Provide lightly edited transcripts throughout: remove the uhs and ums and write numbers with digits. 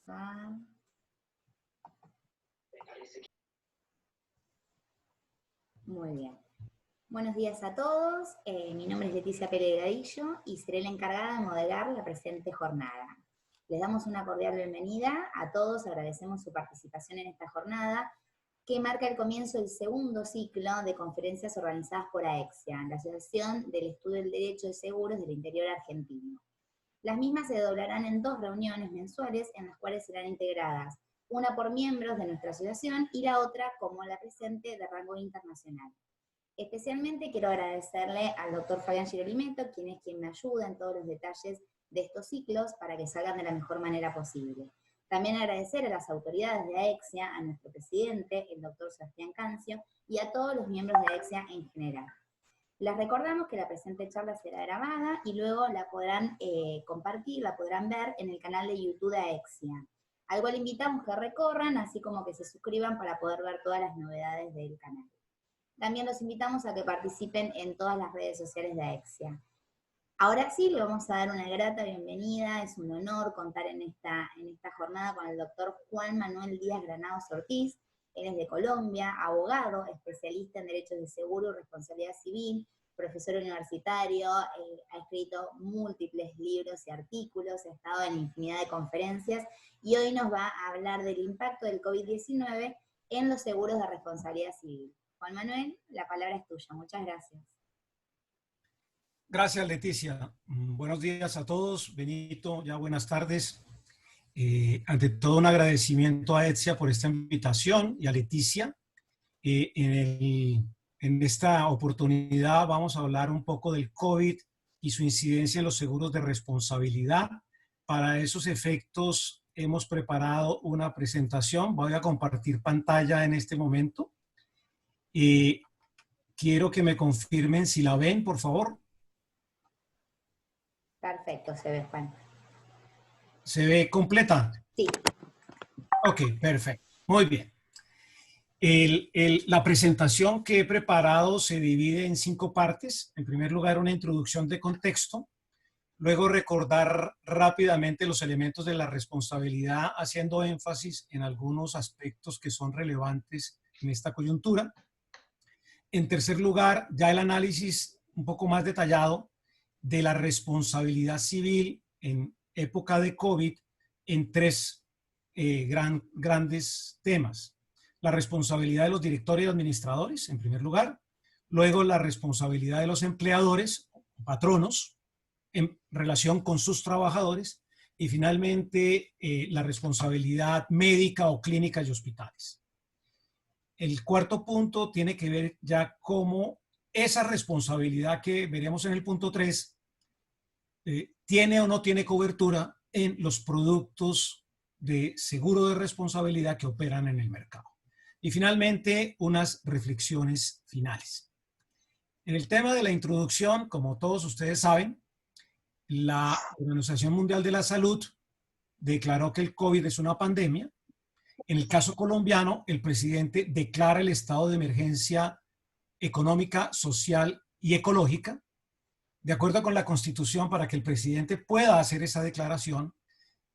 Ah. Muy bien. Buenos días a todos. Mi nombre es Leticia Pérez y seré la encargada de moderar la presente jornada. Les damos una cordial bienvenida a todos, agradecemos su participación en esta jornada, que marca el comienzo del segundo ciclo de conferencias organizadas por AEXIA, la Asociación del Estudio del Derecho de Seguros del Interior Argentino. Las mismas se doblarán en 2 reuniones mensuales en las cuales serán integradas, una por miembros de nuestra asociación y la otra, como la presente, de rango internacional. Especialmente quiero agradecerle al doctor Fabián Girolimetto, quien me ayuda en todos los detalles de estos ciclos para que salgan de la mejor manera posible. También agradecer a las autoridades de AEXIA, a nuestro presidente, el doctor Sebastián Cancio, y a todos los miembros de AEXIA en general. Les recordamos que la presente charla será grabada y luego la podrán compartir, la podrán ver en el canal de YouTube de AEXIA. Al cual invitamos que recorran, así como que se suscriban para poder ver todas las novedades del canal. También los invitamos a que participen en todas las redes sociales de AEXIA. Ahora sí, le vamos a dar una grata bienvenida, es un honor contar en esta jornada con el doctor Juan Manuel Díaz Granados Ortiz. Él es de Colombia, abogado, especialista en derechos de seguro y responsabilidad civil, profesor universitario, ha escrito múltiples libros y artículos, ha estado en infinidad de conferencias y hoy nos va a hablar del impacto del COVID-19 en los seguros de responsabilidad civil. Juan Manuel, la palabra es tuya. Muchas gracias. Gracias, Leticia. Buenos días a todos. Benito, ya buenas tardes. Ante todo, un agradecimiento a AEXIA por esta invitación y a Leticia. En esta oportunidad vamos a hablar un poco del COVID y su incidencia en los seguros de responsabilidad. Para esos efectos hemos preparado una presentación. Voy a compartir pantalla en este momento. Quiero que me confirmen si la ven, por favor. Perfecto, se ve, Juan. ¿Se ve completa? Sí. Ok, perfecto. Muy bien. La presentación que he preparado se divide en 5 partes. En primer lugar, una introducción de contexto. Luego, recordar rápidamente los elementos de la responsabilidad, haciendo énfasis en algunos aspectos que son relevantes en esta coyuntura. En tercer lugar, ya el análisis un poco más detallado de la responsabilidad civil en época de COVID en 3 grandes temas. La responsabilidad de los directores y administradores, en primer lugar. Luego, la responsabilidad de los empleadores, patronos, en relación con sus trabajadores. Y finalmente, la responsabilidad médica o clínica y hospitales. El cuarto punto tiene que ver ya cómo esa responsabilidad que veremos en el punto 3 tiene o no tiene cobertura en los productos de seguro de responsabilidad que operan en el mercado. Y finalmente, unas reflexiones finales. En el tema de la introducción, como todos ustedes saben, la Organización Mundial de la Salud declaró que el COVID es una pandemia. En el caso colombiano, el presidente declara el estado de emergencia económica, social y ecológica. De acuerdo con la Constitución, para que el presidente pueda hacer esa declaración,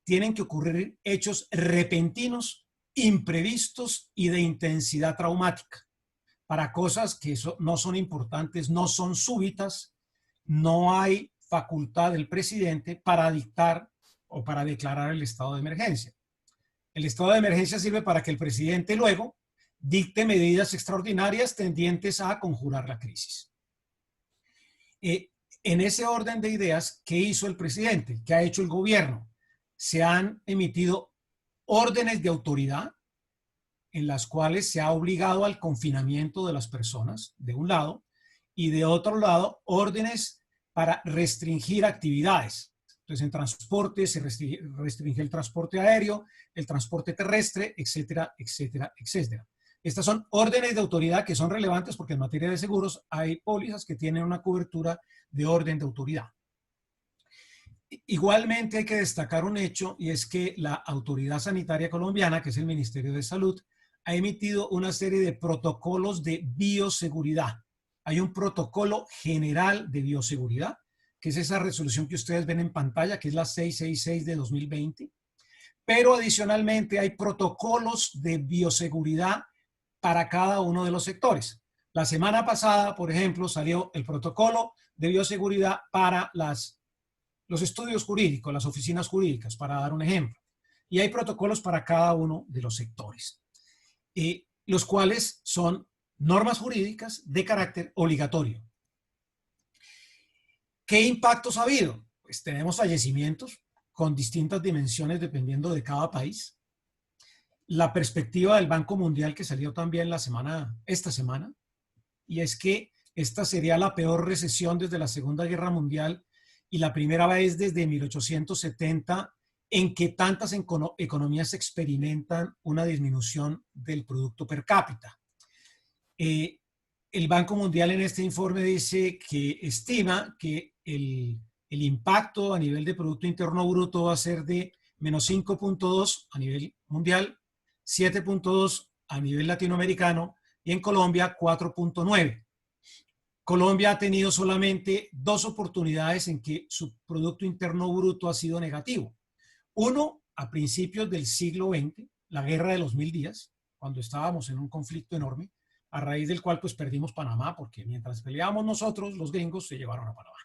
tienen que ocurrir hechos repentinos, imprevistos y de intensidad traumática. Para cosas que no son importantes, no son súbitas, no hay facultad del presidente para dictar o para declarar el estado de emergencia. El estado de emergencia sirve para que el presidente luego dicte medidas extraordinarias tendientes a conjurar la crisis. En ese orden de ideas, ¿qué hizo el presidente? ¿Qué ha hecho el gobierno? Se han emitido órdenes de autoridad en las cuales se ha obligado al confinamiento de las personas, de un lado, y de otro lado, órdenes para restringir actividades. Entonces, en transporte se restringe el transporte aéreo, el transporte terrestre, etcétera, etcétera, etcétera. Estas son órdenes de autoridad que son relevantes porque en materia de seguros hay pólizas que tienen una cobertura de orden de autoridad. Igualmente hay que destacar un hecho, y es que la Autoridad Sanitaria Colombiana, que es el Ministerio de Salud, ha emitido una serie de protocolos de bioseguridad. Hay un protocolo general de bioseguridad, que es esa resolución que ustedes ven en pantalla, que es la 666 de 2020. pero adicionalmente hay protocolos de bioseguridad para cada uno de los sectores. La semana pasada, por ejemplo, salió el protocolo de bioseguridad para los estudios jurídicos, las oficinas jurídicas, para dar un ejemplo. Y hay protocolos para cada uno de los sectores, los cuales son normas jurídicas de carácter obligatorio. ¿Qué impactos ha habido? Pues tenemos fallecimientos con distintas dimensiones dependiendo de cada país. La perspectiva del Banco Mundial que salió también esta semana, y es que esta sería la peor recesión desde la Segunda Guerra Mundial y la primera vez desde 1870 en que tantas economías experimentan una disminución del Producto Per cápita. El Banco Mundial en este informe dice que estima que el impacto a nivel de Producto Interno Bruto va a ser de menos 5.2 a nivel mundial, 7.2 a nivel latinoamericano y en Colombia 4.9. Colombia ha tenido solamente 2 oportunidades en que su Producto Interno Bruto ha sido negativo. Uno, a principios del siglo XX, la Guerra de los 1000 días, cuando estábamos en un conflicto enorme, a raíz del cual pues perdimos Panamá, porque mientras peleábamos nosotros, los gringos se llevaron a Panamá.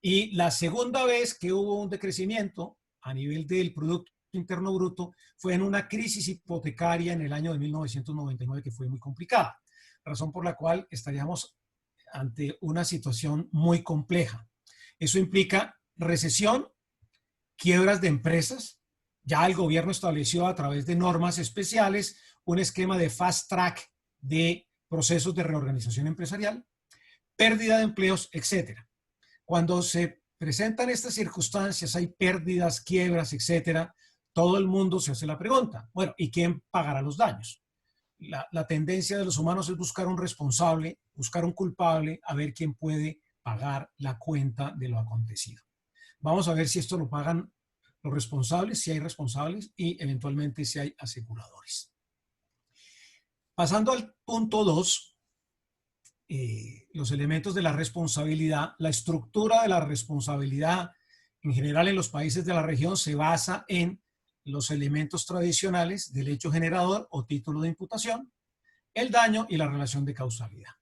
Y la segunda vez que hubo un decrecimiento a nivel del Producto Interno Bruto fue en una crisis hipotecaria en el año de 1999 que fue muy complicada, razón por la cual estaríamos ante una situación muy compleja. Eso implica recesión, quiebras de empresas. Ya el gobierno estableció a través de normas especiales un esquema de fast track de procesos de reorganización empresarial, pérdida de empleos, etcétera. Cuando se presentan estas circunstancias, hay pérdidas, quiebras, etcétera, todo el mundo se hace la pregunta, bueno, ¿y quién pagará los daños? La tendencia de los humanos es buscar un responsable, buscar un culpable, a ver quién puede pagar la cuenta de lo acontecido. Vamos a ver si esto lo pagan los responsables, si hay responsables y eventualmente si hay aseguradores. Pasando al punto 2, los elementos de la responsabilidad. La estructura de la responsabilidad en general en los países de la región se basa en los elementos tradicionales del hecho generador o título de imputación, el daño y la relación de causalidad.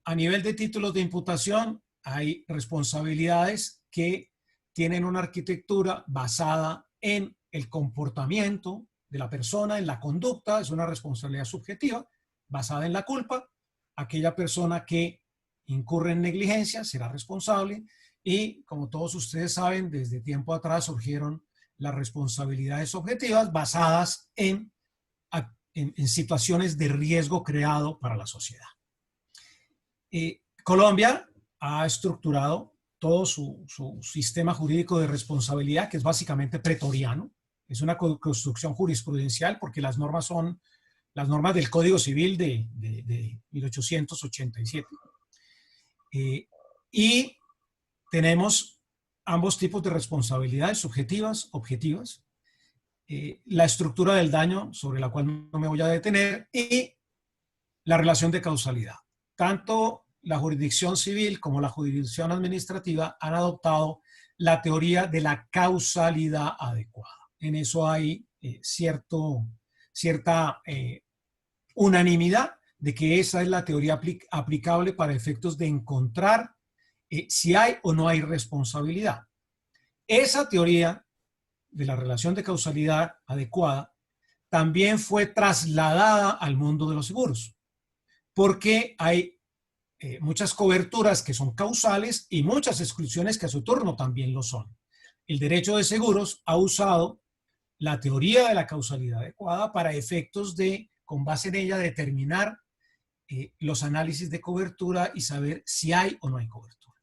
A nivel de títulos de imputación hay responsabilidades que tienen una arquitectura basada en el comportamiento de la persona, en la conducta, es una responsabilidad subjetiva basada en la culpa. Aquella persona que incurre en negligencia será responsable y, como todos ustedes saben, desde tiempo atrás surgieron las responsabilidades objetivas basadas en situaciones de riesgo creado para la sociedad. Colombia ha estructurado todo su sistema jurídico de responsabilidad, que es básicamente pretoriano. Es una construcción jurisprudencial porque las normas son las normas del Código Civil de 1887. Y tenemos ambos tipos de responsabilidades, subjetivas, objetivas. La estructura del daño, sobre la cual no me voy a detener, y la relación de causalidad. Tanto la jurisdicción civil como la jurisdicción administrativa han adoptado la teoría de la causalidad adecuada. En eso hay cierta unanimidad de que esa es la teoría aplicable para efectos de encontrar si hay o no hay responsabilidad. Esa teoría de la relación de causalidad adecuada también fue trasladada al mundo de los seguros, porque hay muchas coberturas que son causales y muchas exclusiones que a su turno también lo son. El derecho de seguros ha usado la teoría de la causalidad adecuada para efectos de, con base en ella, determinar los análisis de cobertura y saber si hay o no hay cobertura.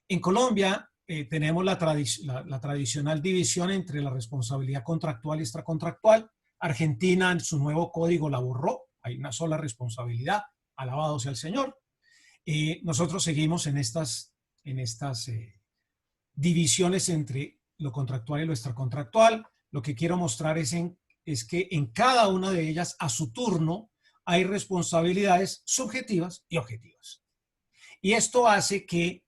En Colombia tenemos la tradicional división entre la responsabilidad contractual y extracontractual. Argentina en su nuevo código la borró, hay una sola responsabilidad, alabado sea el Señor. Nosotros seguimos en estas divisiones entre lo contractual y lo extracontractual. Lo que quiero mostrar es que en cada una de ellas, a su turno, hay responsabilidades subjetivas y objetivas. Y esto hace que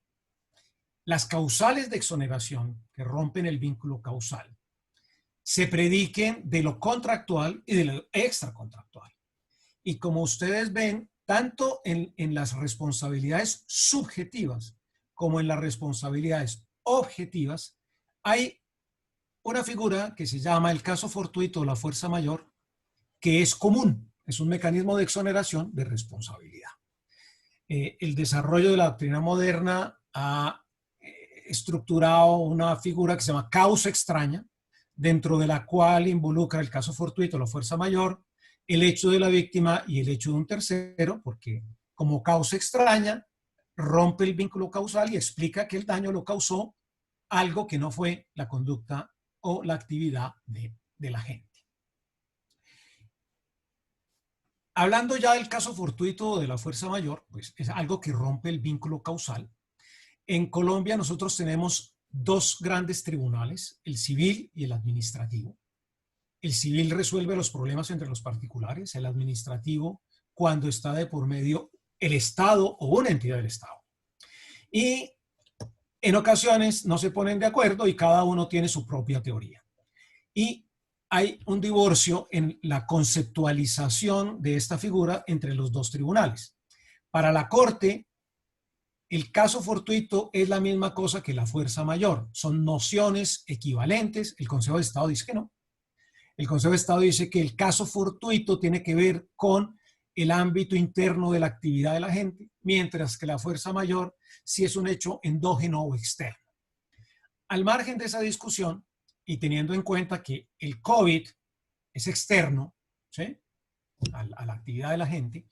las causales de exoneración, que rompen el vínculo causal, se prediquen de lo contractual y de lo extracontractual. Y como ustedes ven, tanto en las responsabilidades subjetivas como en las responsabilidades objetivas, hay una figura que se llama el caso fortuito o la fuerza mayor, que es común, es un mecanismo de exoneración de responsabilidad. El desarrollo de la doctrina moderna ha estructurado una figura que se llama causa extraña, dentro de la cual involucra el caso fortuito, la fuerza mayor, el hecho de la víctima y el hecho de un tercero, porque como causa extraña rompe el vínculo causal y explica que el daño lo causó algo que no fue la conducta o la actividad de la gente. Hablando ya del caso fortuito de la fuerza mayor, pues es algo que rompe el vínculo causal. En Colombia nosotros tenemos dos grandes tribunales, el civil y el administrativo. El civil resuelve los problemas entre los particulares, el administrativo cuando está de por medio el Estado o una entidad del Estado. Y en ocasiones no se ponen de acuerdo y cada uno tiene su propia teoría. Y hay un divorcio en la conceptualización de esta figura entre los dos tribunales. Para la Corte, el caso fortuito es la misma cosa que la fuerza mayor. Son nociones equivalentes. El Consejo de Estado dice que no. El Consejo de Estado dice que el caso fortuito tiene que ver con el ámbito interno de la actividad de la gente, mientras que la fuerza mayor sí es un hecho endógeno o externo. Al margen de esa discusión, y teniendo en cuenta que el COVID es externo, ¿sí?, a la actividad de la gente,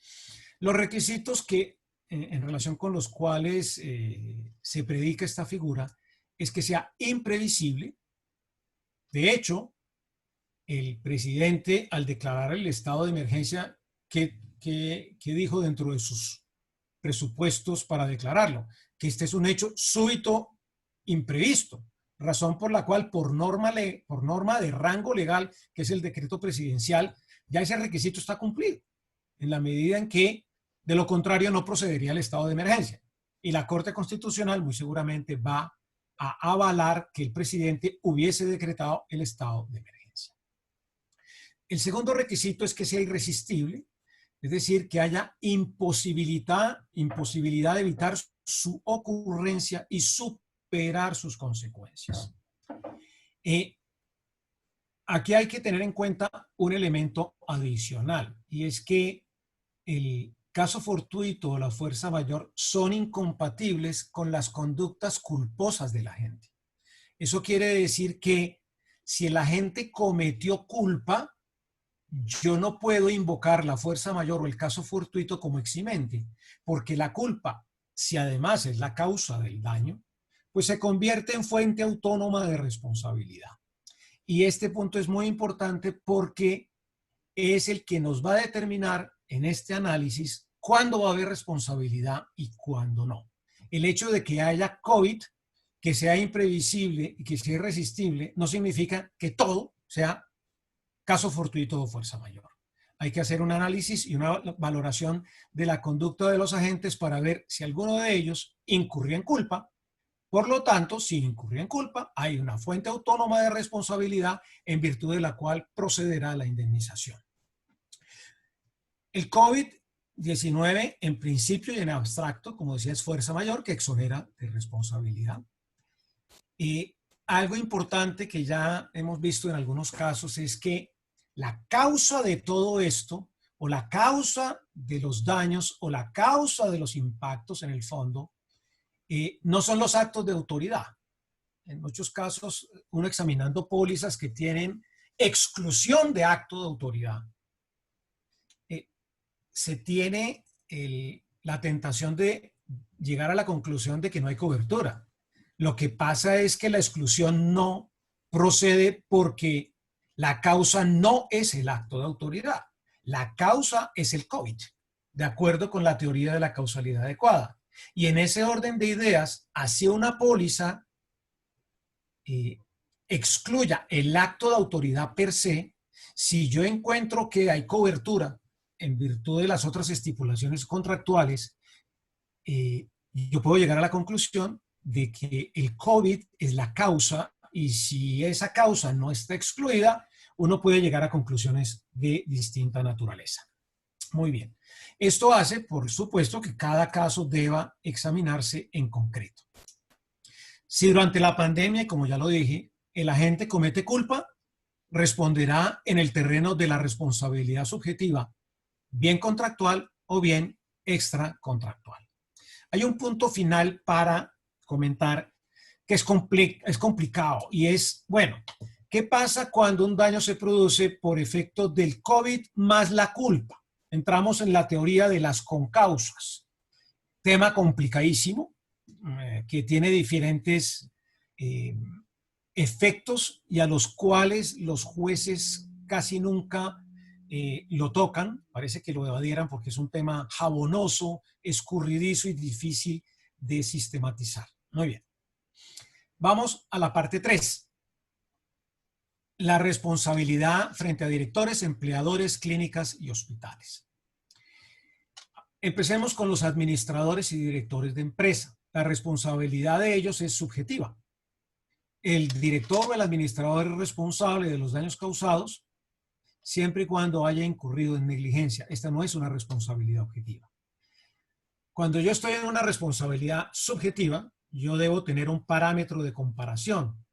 los requisitos que en relación con los cuales se predica esta figura es que sea imprevisible. De hecho, el presidente, al declarar el estado de emergencia, ¿qué dijo dentro de sus presupuestos para declararlo? Que este es un hecho súbito, imprevisto, razón por la cual por norma de rango legal, que es el decreto presidencial, ya ese requisito está cumplido, en la medida en que de lo contrario no procedería el estado de emergencia. Y la Corte Constitucional muy seguramente va a avalar que el presidente hubiese decretado el estado de emergencia. El segundo requisito es que sea irresistible, es decir, que haya imposibilidad de evitar su ocurrencia y superar sus consecuencias. Aquí hay que tener en cuenta un elemento adicional, y es que el caso fortuito o la fuerza mayor son incompatibles con las conductas culposas de la gente. Eso quiere decir que si el agente cometió culpa, yo no puedo invocar la fuerza mayor o el caso fortuito como eximente, porque la culpa, si además es la causa del daño, pues se convierte en fuente autónoma de responsabilidad. Y este punto es muy importante porque es el que nos va a determinar en este análisis cuándo va a haber responsabilidad y cuándo no. El hecho de que haya COVID, que sea imprevisible y que sea irresistible, no significa que todo sea caso fortuito o fuerza mayor. Hay que hacer un análisis y una valoración de la conducta de los agentes para ver si alguno de ellos incurrió en culpa. Por lo tanto, si incurrió en culpa, hay una fuente autónoma de responsabilidad en virtud de la cual procederá la indemnización. El COVID-19, en principio y en abstracto, como decía, es fuerza mayor que exonera de responsabilidad. Y algo importante que ya hemos visto en algunos casos es que la causa de todo esto, o la causa de los daños, o la causa de los impactos en el fondo, no son los actos de autoridad. En muchos casos, uno examinando pólizas que tienen exclusión de acto de autoridad, se tiene la tentación de llegar a la conclusión de que no hay cobertura. Lo que pasa es que la exclusión no procede porque la causa no es el acto de autoridad. La causa es el COVID, de acuerdo con la teoría de la causalidad adecuada. Y en ese orden de ideas, así una póliza excluya el acto de autoridad per se, si yo encuentro que hay cobertura en virtud de las otras estipulaciones contractuales, yo puedo llegar a la conclusión de que el COVID es la causa y si esa causa no está excluida, uno puede llegar a conclusiones de distinta naturaleza. Muy bien. Esto hace, por supuesto, que cada caso deba examinarse en concreto. Si durante la pandemia, como ya lo dije, el agente comete culpa, responderá en el terreno de la responsabilidad subjetiva, bien contractual o bien extracontractual. Hay un punto final para comentar que es complicado y es, bueno, ¿qué pasa cuando un daño se produce por efecto del COVID más la culpa? Entramos en la teoría de las concausas. Tema complicadísimo que tiene diferentes efectos y a los cuales los jueces casi nunca lo tocan. Parece que lo evadieran porque es un tema jabonoso, escurridizo y difícil de sistematizar. Muy bien. Vamos a la parte 3. La responsabilidad frente a directores, empleadores, clínicas y hospitales. Empecemos con los administradores y directores de empresa. La responsabilidad de ellos es subjetiva. El director o el administrador es responsable de los daños causados siempre y cuando haya incurrido en negligencia. Esta no es una responsabilidad objetiva. Cuando yo estoy en una responsabilidad subjetiva, yo debo tener un parámetro de comparación,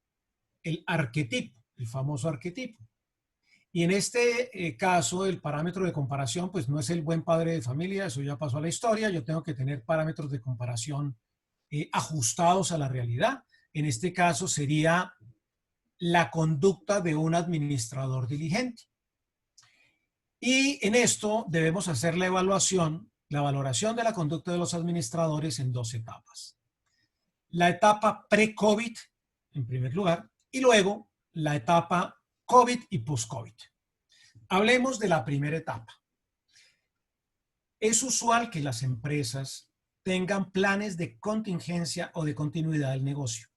el arquetipo, el famoso arquetipo. Y en este caso, el parámetro de comparación, pues no es el buen padre de familia, eso ya pasó a la historia, yo tengo que tener parámetros de comparación ajustados a la realidad. En este caso sería la conducta de un administrador diligente. Y en esto debemos hacer la valoración de la conducta de los administradores en 2 etapas. La etapa pre-COVID, en primer lugar, y luego la etapa COVID y post-COVID. Hablemos de la primera etapa. Es usual que las empresas tengan planes de contingencia o de continuidad del negocio.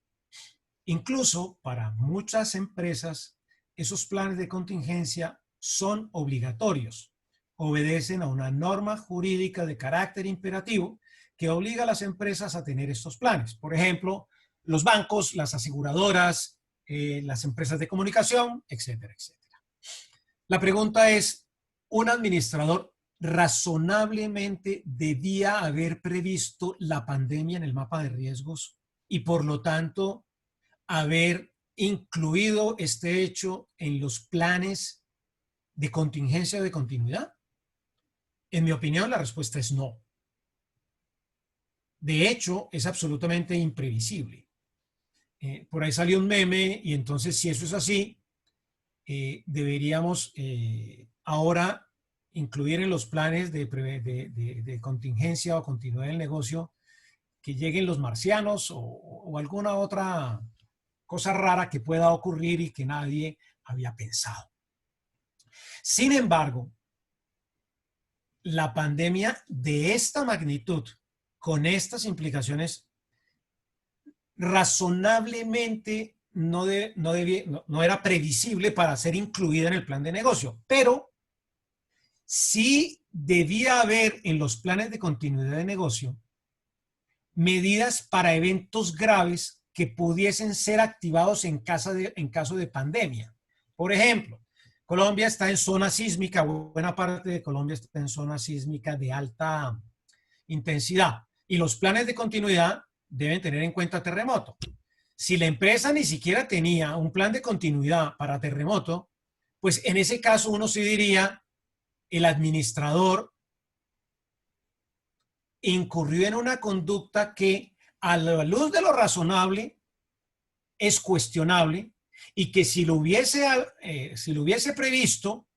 Incluso para muchas empresas, esos planes de contingencia son obligatorios. Obedecen a una norma jurídica de carácter imperativo que obliga a las empresas a tener estos planes. Por ejemplo, los bancos, las aseguradoras, las empresas de comunicación, etcétera, etcétera. La pregunta es, ¿un administrador razonablemente debía haber previsto la pandemia en el mapa de riesgos y por lo tanto haber incluido este hecho en los planes de contingencia o de continuidad? En mi opinión, la respuesta es no. De hecho, es absolutamente imprevisible. Por ahí salió un meme y entonces, si eso es así, deberíamos ahora incluir en los planes de contingencia o continuidad del negocio que lleguen los marcianos o alguna otra cosa rara que pueda ocurrir y que nadie había pensado. Sin embargo, la pandemia de esta magnitud, con estas implicaciones, razonablemente no era previsible para ser incluida en el plan de negocio, pero sí debía haber en los planes de continuidad de negocio medidas para eventos graves que pudiesen ser activados en caso de pandemia. Por ejemplo, Colombia está en zona sísmica, buena parte de Colombia está en zona sísmica de alta intensidad y los planes de continuidad deben tener en cuenta terremoto. Si la empresa ni siquiera tenía un plan de continuidad para terremoto, pues en ese caso uno sí diría, el administrador incurrió en una conducta que a la luz de lo razonable es cuestionable y que si lo hubiese previsto,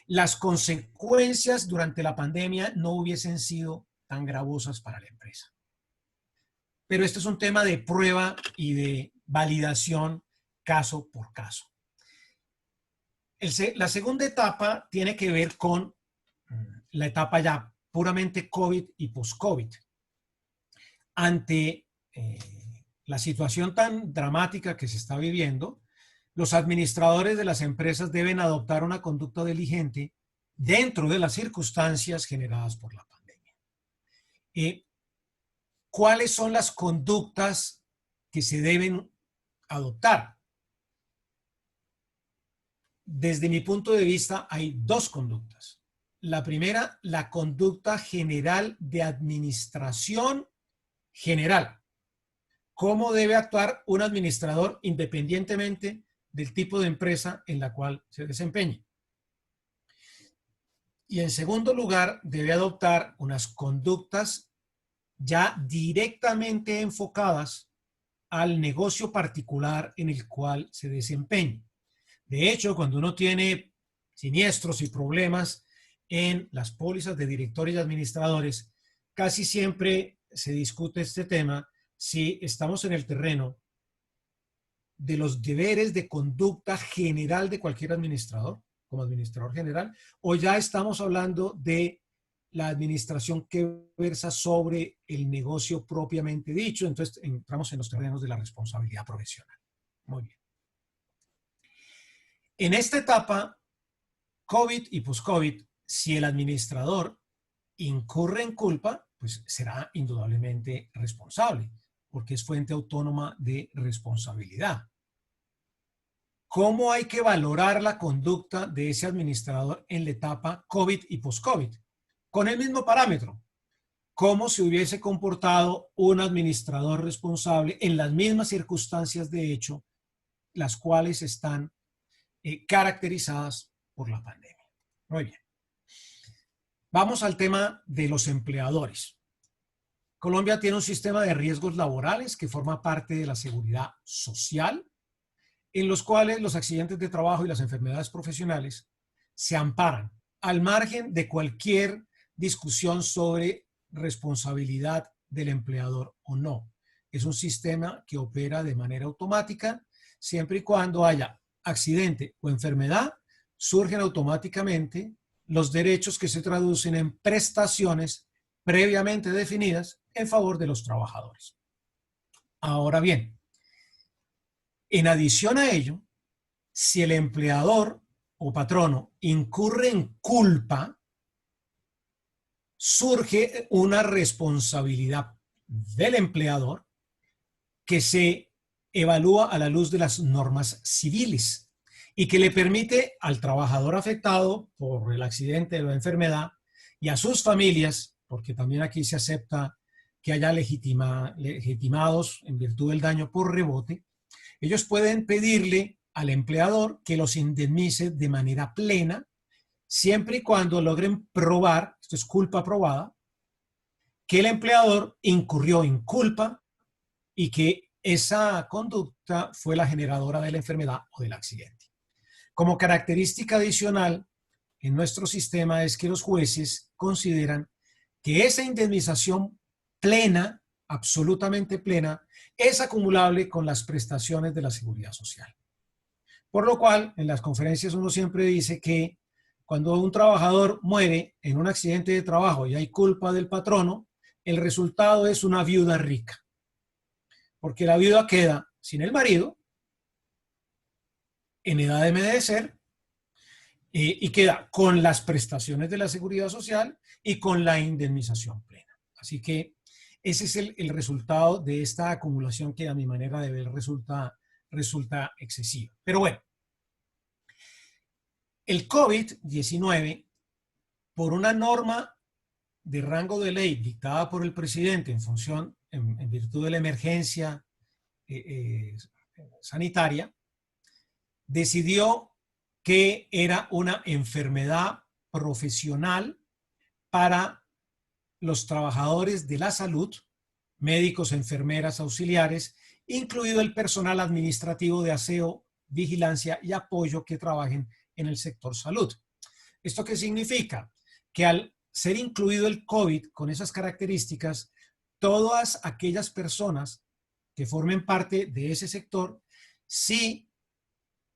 las consecuencias durante la pandemia no hubiesen sido tan gravosas para la empresa. Pero esto es un tema de prueba y de validación caso por caso. La segunda etapa tiene que ver con la etapa ya puramente COVID y post-COVID. Ante la situación tan dramática que se está viviendo, los administradores de las empresas deben adoptar una conducta diligente dentro de las circunstancias generadas por la pandemia. ¿Cuáles son las conductas que se deben adoptar? desde mi punto de vista, hay dos conductas. La primera, la conducta general de administración general. ¿Cómo debe actuar un administrador independientemente del tipo de empresa en la cual se desempeñe? Y en segundo lugar, debe adoptar unas conductas ya directamente enfocadas al negocio particular en el cual se desempeñe. De hecho, cuando uno tiene siniestros y problemas en las pólizas de directores y administradores, casi siempre se discute este tema si estamos en el terreno de los deberes de conducta general de cualquier administrador, como administrador general, o ya estamos hablando de la administración que versa sobre el negocio propiamente dicho. Entonces entramos en los terrenos de la responsabilidad profesional. Muy bien. En esta etapa, COVID y post-COVID, si el administrador incurre en culpa, pues será indudablemente responsable, porque es fuente autónoma de responsabilidad. ¿Cómo hay que valorar la conducta de ese administrador en la etapa COVID y post-COVID? Con el mismo parámetro. ¿Cómo se hubiese comportado un administrador responsable en las mismas circunstancias de hecho, las cuales están caracterizadas por la pandemia? Muy bien. Vamos al tema de los empleadores. Colombia tiene un sistema de riesgos laborales que forma parte de la seguridad social, en los cuales los accidentes de trabajo y las enfermedades profesionales se amparan al margen de cualquier discusión sobre responsabilidad del empleador o no. Es un sistema que opera de manera automática. Siempre y cuando haya accidente o enfermedad, surgen automáticamente los derechos que se traducen en prestaciones previamente definidas en favor de los trabajadores. Ahora bien, en adición a ello, si el empleador o patrono incurre en culpa, surge una responsabilidad del empleador que se evalúa a la luz de las normas civiles y que le permite al trabajador afectado por el accidente o la enfermedad y a sus familias, porque también aquí se acepta que haya legitimados en virtud del daño por rebote, ellos pueden pedirle al empleador que los indemnice de manera plena, siempre y cuando logren probar, esto es culpa probada, que el empleador incurrió en culpa y que esa conducta fue la generadora de la enfermedad o del accidente. Como característica adicional en nuestro sistema es que los jueces consideran que esa indemnización plena, absolutamente plena, es acumulable con las prestaciones de la seguridad social. Por lo cual, en las conferencias uno siempre dice que cuando un trabajador muere en un accidente de trabajo y hay culpa del patrono, el resultado es una viuda rica. Porque la viuda queda sin el marido, en edad de envejecer, y queda con las prestaciones de la seguridad social y con la indemnización plena. Así que ese es el resultado de esta acumulación que a mi manera de ver resulta excesiva. Pero bueno, el COVID-19, por una norma de rango de ley dictada por el presidente en virtud de la emergencia sanitaria, decidió que era una enfermedad profesional para los trabajadores de la salud, médicos, enfermeras, auxiliares, incluido el personal administrativo de aseo, vigilancia y apoyo que trabajen en el sector salud. ¿Esto qué significa? Que al ser incluido el COVID con esas características, todas aquellas personas que formen parte de ese sector, si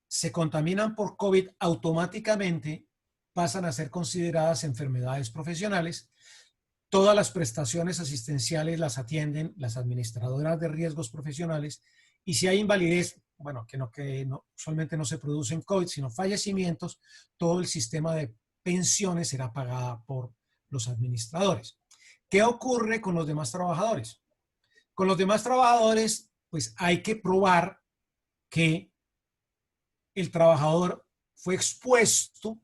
se contaminan por COVID, automáticamente pasan a ser consideradas enfermedades profesionales. Todas las prestaciones asistenciales las atienden las administradoras de riesgos profesionales y si hay invalidez, bueno, usualmente no se producen COVID, sino fallecimientos, todo el sistema de pensiones será pagada por los administradores. ¿Qué ocurre con los demás trabajadores? Con los demás trabajadores, pues hay que probar que el trabajador fue expuesto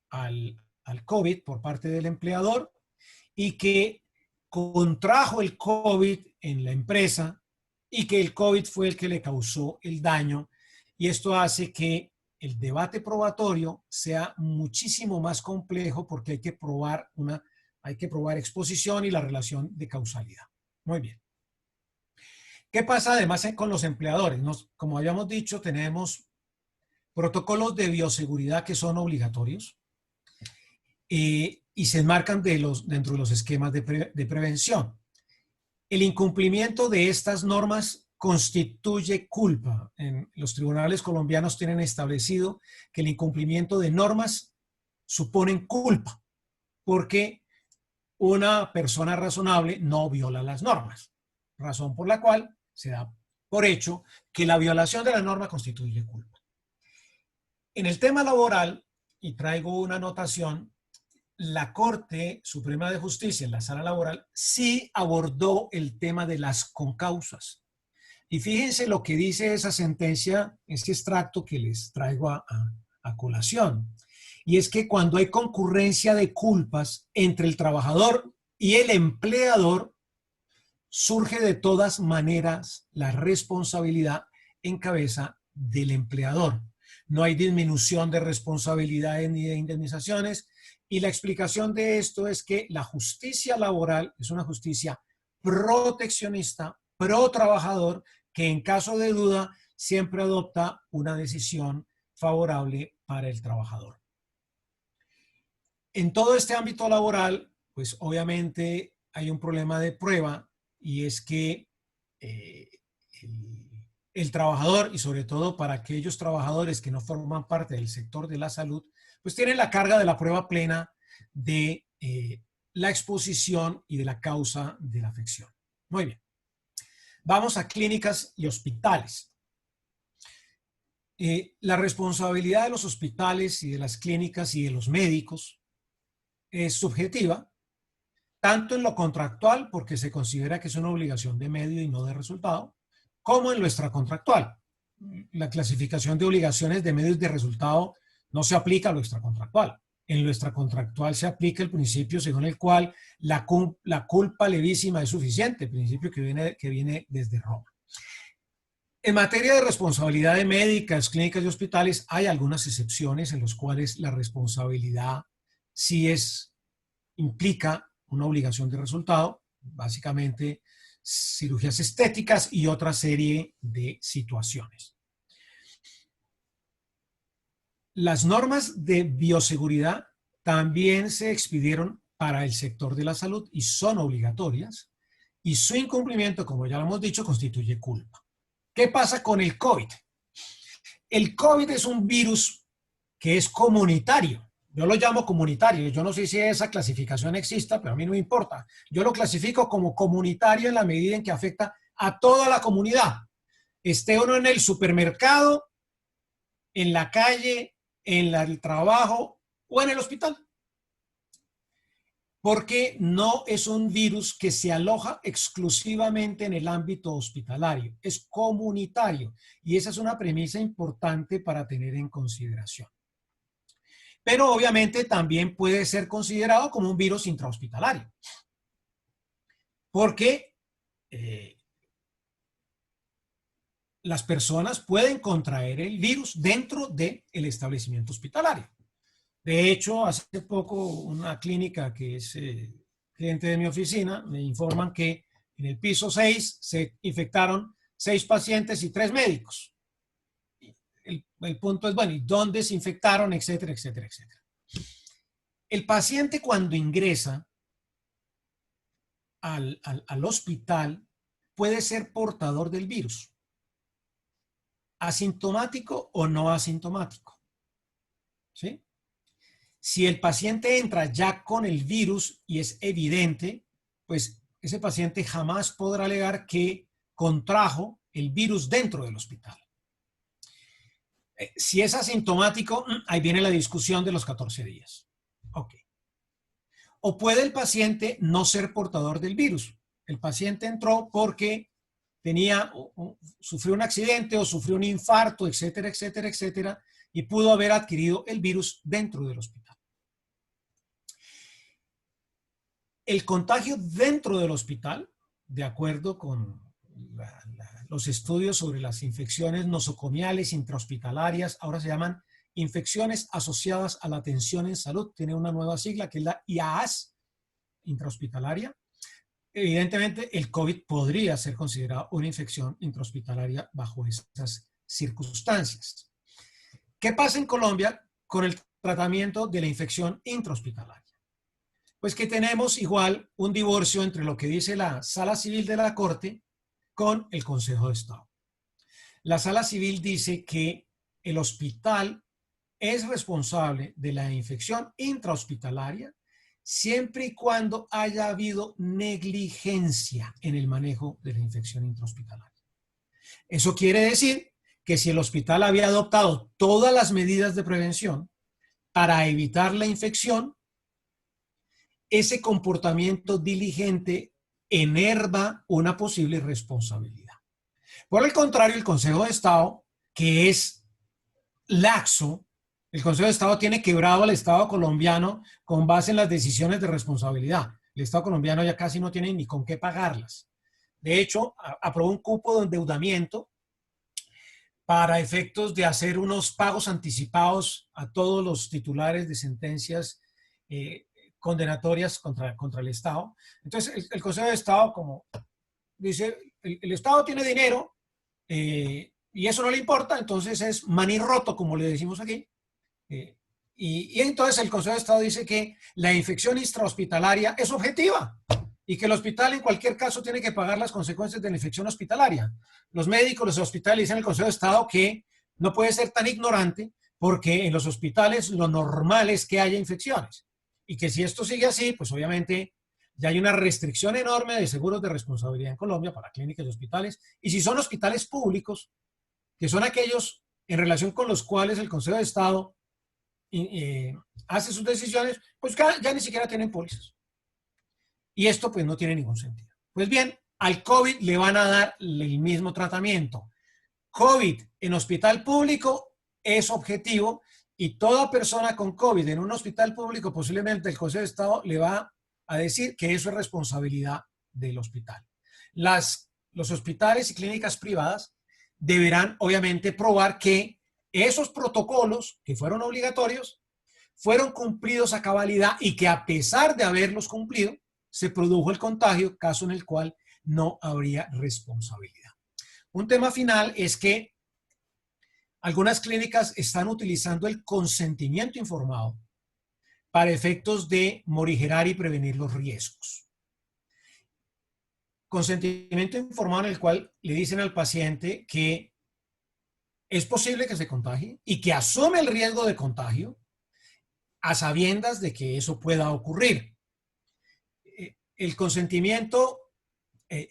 al COVID por parte del empleador y que contrajo el COVID en la empresa y que el COVID fue el que le causó el daño. Y esto hace que el debate probatorio sea muchísimo más complejo porque hay que probar exposición y la relación de causalidad. Muy bien. ¿Qué pasa además con los empleadores? Como habíamos dicho, tenemos protocolos de bioseguridad que son obligatorios y se enmarcan dentro de los esquemas de prevención. El incumplimiento de estas normas constituye culpa. En los tribunales colombianos tienen establecido que el incumplimiento de normas suponen culpa, porque una persona razonable no viola las normas, razón por la cual se da por hecho que la violación de la norma constituye culpa. En el tema laboral, y traigo una anotación, la Corte Suprema de Justicia en la sala laboral sí abordó el tema de las concausas. Y fíjense lo que dice esa sentencia, ese extracto que les traigo a colación. Y es que cuando hay concurrencia de culpas entre el trabajador y el empleador, surge de todas maneras la responsabilidad en cabeza del empleador. No hay disminución de responsabilidades ni de indemnizaciones. Y la explicación de esto es que la justicia laboral es una justicia proteccionista, pro trabajador, que en caso de duda siempre adopta una decisión favorable para el trabajador. En todo este ámbito laboral, pues obviamente hay un problema de prueba y es que el trabajador, y sobre todo para aquellos trabajadores que no forman parte del sector de la salud, pues tienen la carga de la prueba plena de la exposición y de la causa de la afección. Muy bien. Vamos a clínicas y hospitales. La responsabilidad de los hospitales y de las clínicas y de los médicos es subjetiva, tanto en lo contractual, porque se considera que es una obligación de medio y no de resultado, como en lo extracontractual. La clasificación de obligaciones de medio y de resultado no se aplica a lo extracontractual. En lo extracontractual se aplica el principio según el cual la culpa levísima es suficiente, principio que viene desde Roma. En materia de responsabilidad de médicas, clínicas y hospitales, hay algunas excepciones en las cuales la responsabilidad sí implica una obligación de resultado, básicamente cirugías estéticas y otra serie de situaciones. Las normas de bioseguridad también se expidieron para el sector de la salud y son obligatorias, y su incumplimiento, como ya lo hemos dicho, constituye culpa. ¿Qué pasa con el COVID? El COVID es un virus que es comunitario. Yo lo llamo comunitario. Yo no sé si esa clasificación exista, pero a mí no me importa. Yo lo clasifico como comunitario en la medida en que afecta a toda la comunidad. Esté uno en el supermercado, en la calle, en el trabajo o en el hospital. Porque no es un virus que se aloja exclusivamente en el ámbito hospitalario, es comunitario. Y esa es una premisa importante para tener en consideración. Pero obviamente también puede ser considerado como un virus intrahospitalario. Porque las personas pueden contraer el virus dentro del establecimiento hospitalario. De hecho, hace poco una clínica que es cliente de mi oficina me informan que en el piso 6 se infectaron 6 pacientes y 3 médicos. El punto es, bueno, ¿y dónde se infectaron? Etcétera, etcétera, etcétera. El paciente cuando ingresa al hospital puede ser portador del virus, asintomático o no asintomático. ¿Sí? Si el paciente entra ya con el virus y es evidente, pues ese paciente jamás podrá alegar que contrajo el virus dentro del hospital. Si es asintomático, ahí viene la discusión de los 14 días. Ok. O puede el paciente no ser portador del virus. El paciente entró porque sufrió un accidente o sufrió un infarto, etcétera, etcétera, etcétera, y pudo haber adquirido el virus dentro del hospital. El contagio dentro del hospital, de acuerdo con los estudios sobre las infecciones nosocomiales intrahospitalarias, ahora se llaman infecciones asociadas a la atención en salud, tiene una nueva sigla que es la IAAS, intrahospitalaria. Evidentemente, el COVID podría ser considerado una infección intrahospitalaria bajo esas circunstancias. ¿Qué pasa en Colombia con el tratamiento de la infección intrahospitalaria? Pues que tenemos igual un divorcio entre lo que dice la Sala Civil de la Corte con el Consejo de Estado. La Sala Civil dice que el hospital es responsable de la infección intrahospitalaria siempre y cuando haya habido negligencia en el manejo de la infección intrahospitalaria. Eso quiere decir que si el hospital había adoptado todas las medidas de prevención para evitar la infección, ese comportamiento diligente enerva una posible responsabilidad. Por el contrario, el Consejo de Estado, que es laxo, el Consejo de Estado tiene quebrado al Estado colombiano con base en las decisiones de responsabilidad. El Estado colombiano ya casi no tiene ni con qué pagarlas. De hecho, aprobó un cupo de endeudamiento para efectos de hacer unos pagos anticipados a todos los titulares de sentencias condenatorias contra el Estado. Entonces, el Consejo de Estado, como dice, el Estado tiene dinero y eso no le importa, entonces es maní roto, como le decimos aquí. Y entonces el Consejo de Estado dice que la infección intrahospitalaria es objetiva y que el hospital en cualquier caso tiene que pagar las consecuencias de la infección hospitalaria. Los médicos, los hospitales dicen al Consejo de Estado que no puede ser tan ignorante porque en los hospitales lo normal es que haya infecciones y que si esto sigue así, pues obviamente ya hay una restricción enorme de seguros de responsabilidad en Colombia para clínicas y hospitales, y si son hospitales públicos, que son aquellos en relación con los cuales el Consejo de Estado hace sus decisiones, pues ya ni siquiera tienen pólizas. Y esto pues no tiene ningún sentido. Pues bien, al COVID le van a dar el mismo tratamiento. COVID en hospital público es objetivo y toda persona con COVID en un hospital público, posiblemente el Consejo de Estado le va a decir que eso es responsabilidad del hospital. Los hospitales y clínicas privadas deberán obviamente probar que esos protocolos que fueron obligatorios fueron cumplidos a cabalidad y que a pesar de haberlos cumplido, se produjo el contagio, caso en el cual no habría responsabilidad. Un tema final es que algunas clínicas están utilizando el consentimiento informado para efectos de morigerar y prevenir los riesgos. Consentimiento informado en el cual le dicen al paciente que es posible que se contagie y que asume el riesgo de contagio a sabiendas de que eso pueda ocurrir. El consentimiento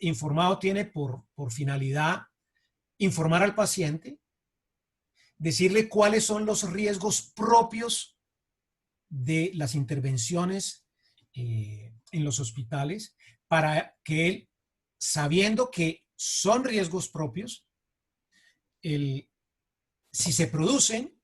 informado tiene por finalidad informar al paciente, decirle cuáles son los riesgos propios de las intervenciones en los hospitales para que él, sabiendo que son riesgos propios, si se producen,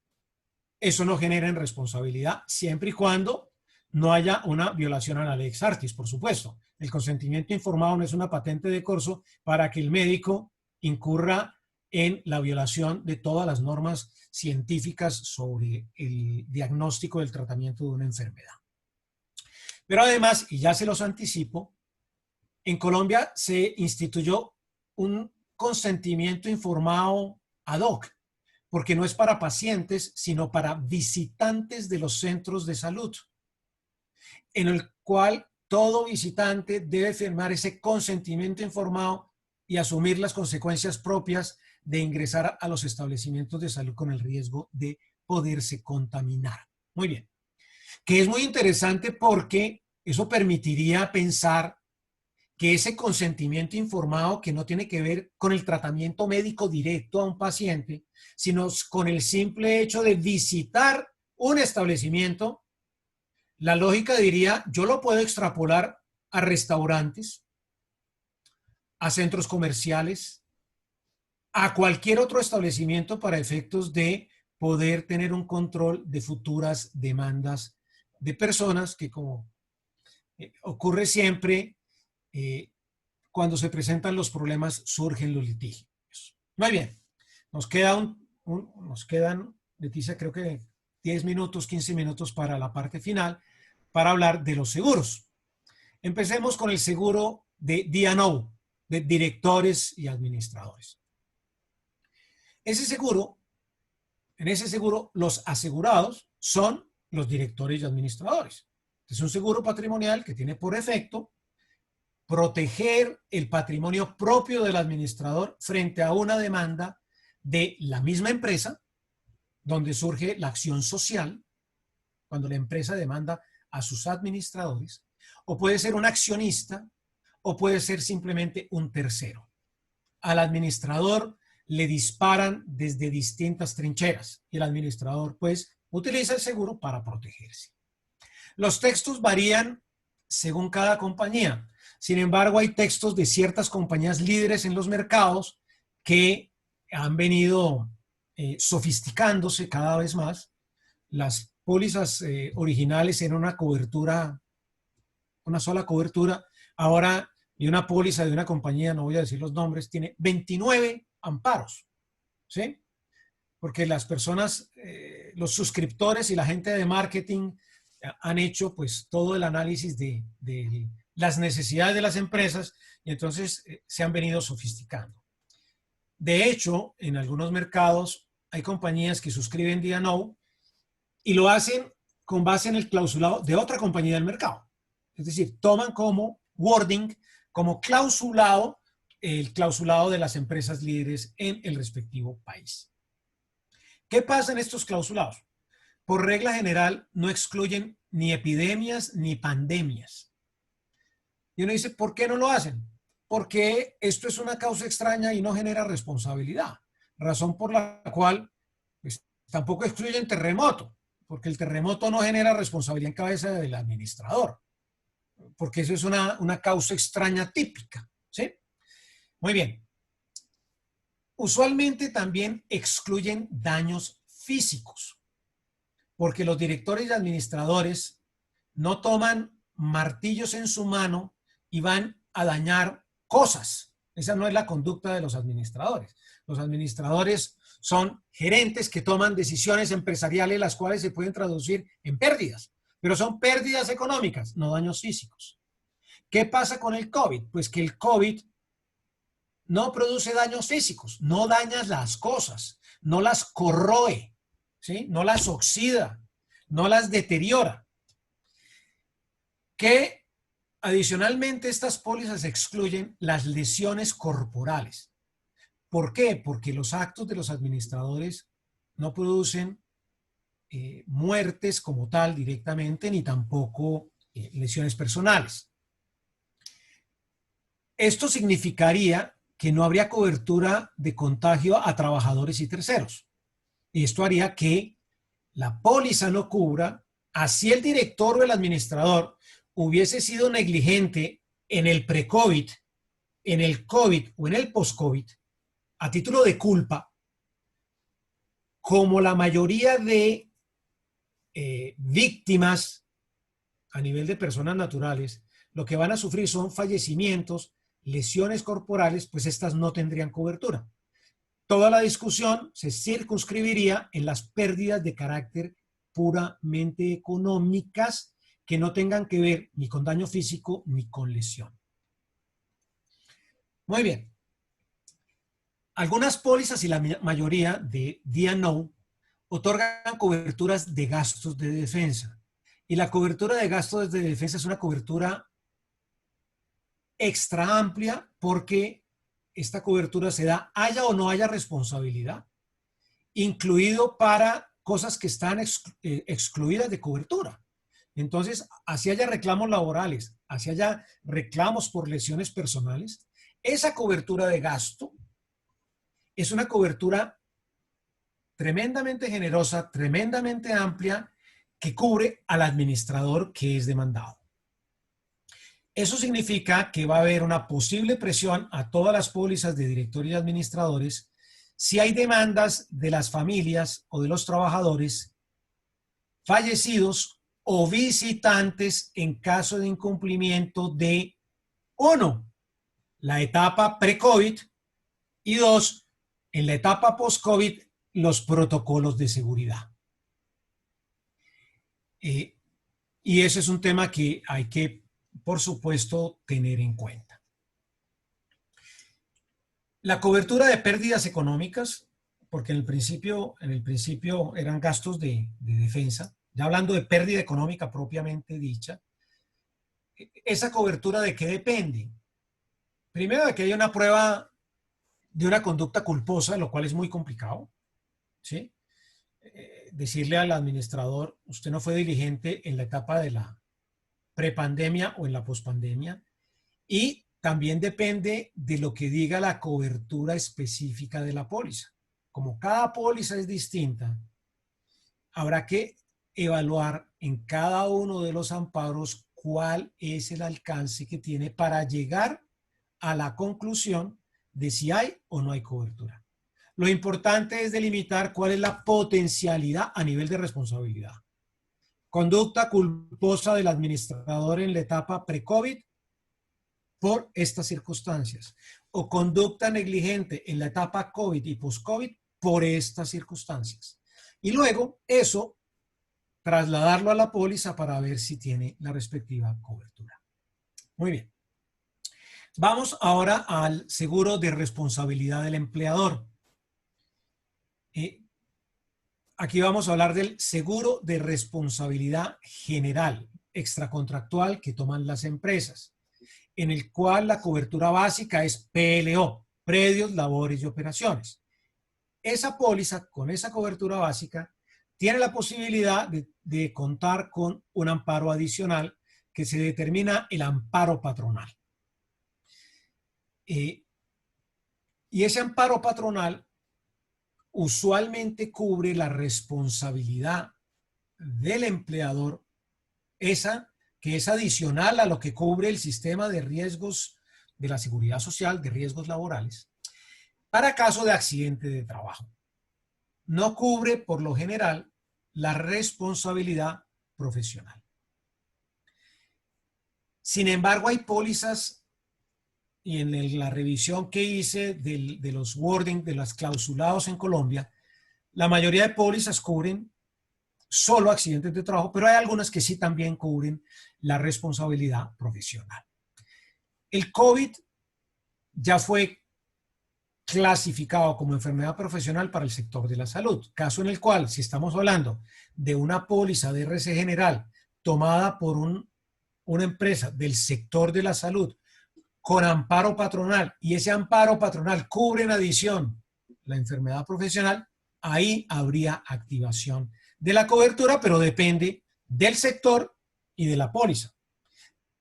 eso no genera responsabilidad, siempre y cuando no haya una violación a la ley ex artis, por supuesto. El consentimiento informado no es una patente de corso para que el médico incurra en la violación de todas las normas científicas sobre el diagnóstico del tratamiento de una enfermedad. Pero además, y ya se los anticipo, en Colombia se instituyó un consentimiento informado ad hoc, porque no es para pacientes, sino para visitantes de los centros de salud, en el cual todo visitante debe firmar ese consentimiento informado y asumir las consecuencias propias de ingresar a los establecimientos de salud con el riesgo de poderse contaminar. Muy bien. Que es muy interesante porque eso permitiría pensar que ese consentimiento informado, que no tiene que ver con el tratamiento médico directo a un paciente, sino con el simple hecho de visitar un establecimiento, la lógica diría, yo lo puedo extrapolar a restaurantes, a centros comerciales, a cualquier otro establecimiento para efectos de poder tener un control de futuras demandas de personas que, como ocurre siempre, cuando se presentan los problemas, surgen los litigios. Muy bien, nos quedan, Leticia, creo que 10 minutos, 15 minutos para la parte final, para hablar de los seguros. Empecemos con el seguro de D&O, de directores y administradores. En ese seguro, los asegurados son los directores y administradores. Es un seguro patrimonial que tiene por efecto proteger el patrimonio propio del administrador frente a una demanda de la misma empresa, donde surge la acción social, cuando la empresa demanda a sus administradores, o puede ser un accionista, o puede ser simplemente un tercero. Al administrador le disparan desde distintas trincheras y el administrador, pues, utiliza el seguro para protegerse. Los textos varían según cada compañía. Sin embargo, hay textos de ciertas compañías líderes en los mercados que han venido sofisticándose cada vez más. Las pólizas originales eran una cobertura, una sola cobertura. Ahora, y una póliza de una compañía, no voy a decir los nombres, tiene 29 amparos, ¿sí? Porque las personas, los suscriptores y la gente de marketing han hecho pues todo el análisis de las necesidades de las empresas y entonces se han venido sofisticando. De hecho, en algunos mercados hay compañías que suscriben D&O y lo hacen con base en el clausulado de otra compañía del mercado. Es decir, toman como wording, como clausulado, el clausulado de las empresas líderes en el respectivo país. ¿Qué pasa en estos clausulados? Por regla general, no excluyen ni epidemias ni pandemias. Y uno dice, ¿por qué no lo hacen? Porque esto es una causa extraña y no genera responsabilidad. Razón por la cual pues, tampoco excluyen terremoto, porque el terremoto no genera responsabilidad en cabeza del administrador, porque eso es una causa extraña típica, ¿sí? Muy bien. Usualmente también excluyen daños físicos, porque los directores y administradores no toman martillos en su mano y van a dañar cosas. Esa no es la conducta de los administradores. Los administradores son gerentes que toman decisiones empresariales las cuales se pueden traducir en pérdidas, pero son pérdidas económicas, no daños físicos. ¿Qué pasa con el COVID? Pues que el COVID no produce daños físicos, no dañas las cosas, no las corroe, ¿sí? No las oxida, no las deteriora. Que adicionalmente estas pólizas excluyen las lesiones corporales. ¿Por qué? Porque los actos de los administradores no producen muertes como tal directamente, ni tampoco lesiones personales. Esto significaría que no habría cobertura de contagio a trabajadores y terceros. Y esto haría que la póliza no cubra, así el director o el administrador hubiese sido negligente en el pre-COVID, en el COVID o en el post-COVID, a título de culpa, como la mayoría de víctimas a nivel de personas naturales, lo que van a sufrir son fallecimientos, lesiones corporales, pues estas no tendrían cobertura. Toda la discusión se circunscribiría en las pérdidas de carácter puramente económicas que no tengan que ver ni con daño físico ni con lesión. Muy bien. Algunas pólizas y la mayoría de D&O otorgan coberturas de gastos de defensa. Y la cobertura de gastos de defensa es una cobertura extra amplia porque esta cobertura se da haya o no haya responsabilidad, incluido para cosas que están excluidas de cobertura. Entonces, así haya reclamos laborales, así haya reclamos por lesiones personales, esa cobertura de gasto es una cobertura tremendamente generosa, tremendamente amplia, que cubre al administrador que es demandado. Eso significa que va a haber una posible presión a todas las pólizas de directores y administradores si hay demandas de las familias o de los trabajadores fallecidos o visitantes en caso de incumplimiento de, uno, la etapa pre-COVID y dos, en la etapa post-COVID, los protocolos de seguridad. Y ese es un tema que hay que, por supuesto, tener en cuenta. La cobertura de pérdidas económicas, porque en el principio eran gastos de defensa, ya hablando de pérdida económica propiamente dicha, ¿esa cobertura de qué depende? Primero, de que haya una prueba de una conducta culposa, lo cual es muy complicado, ¿sí? Decirle al administrador, usted no fue diligente en la etapa de la prepandemia o en la pospandemia, y también depende de lo que diga la cobertura específica de la póliza. Como cada póliza es distinta, habrá que evaluar en cada uno de los amparos cuál es el alcance que tiene para llegar a la conclusión de si hay o no hay cobertura. Lo importante es delimitar cuál es la potencialidad a nivel de responsabilidad. Conducta culposa del administrador en la etapa pre-COVID por estas circunstancias, o conducta negligente en la etapa COVID y post-COVID por estas circunstancias. Y luego eso, trasladarlo a la póliza para ver si tiene la respectiva cobertura. Muy bien. Vamos ahora al seguro de responsabilidad del empleador. Aquí vamos a hablar del seguro de responsabilidad general, extracontractual que toman las empresas, en el cual la cobertura básica es PLO, predios, labores y operaciones. Esa póliza, con esa cobertura básica, tiene la posibilidad de contar con un amparo adicional que se determina el amparo patronal. Y ese amparo patronal usualmente cubre la responsabilidad del empleador, esa que es adicional a lo que cubre el sistema de riesgos de la seguridad social, de riesgos laborales, para caso de accidente de trabajo. No cubre, por lo general, la responsabilidad profesional. Sin embargo, hay pólizas, y en la revisión que hice de los wording, de los clausulados en Colombia, la mayoría de pólizas cubren solo accidentes de trabajo, pero hay algunas que sí también cubren la responsabilidad profesional. El COVID ya fue clasificado como enfermedad profesional para el sector de la salud, caso en el cual, si estamos hablando de una póliza de RC General tomada por una empresa del sector de la salud con amparo patronal, y ese amparo patronal cubre en adición la enfermedad profesional, ahí habría activación de la cobertura, pero depende del sector y de la póliza.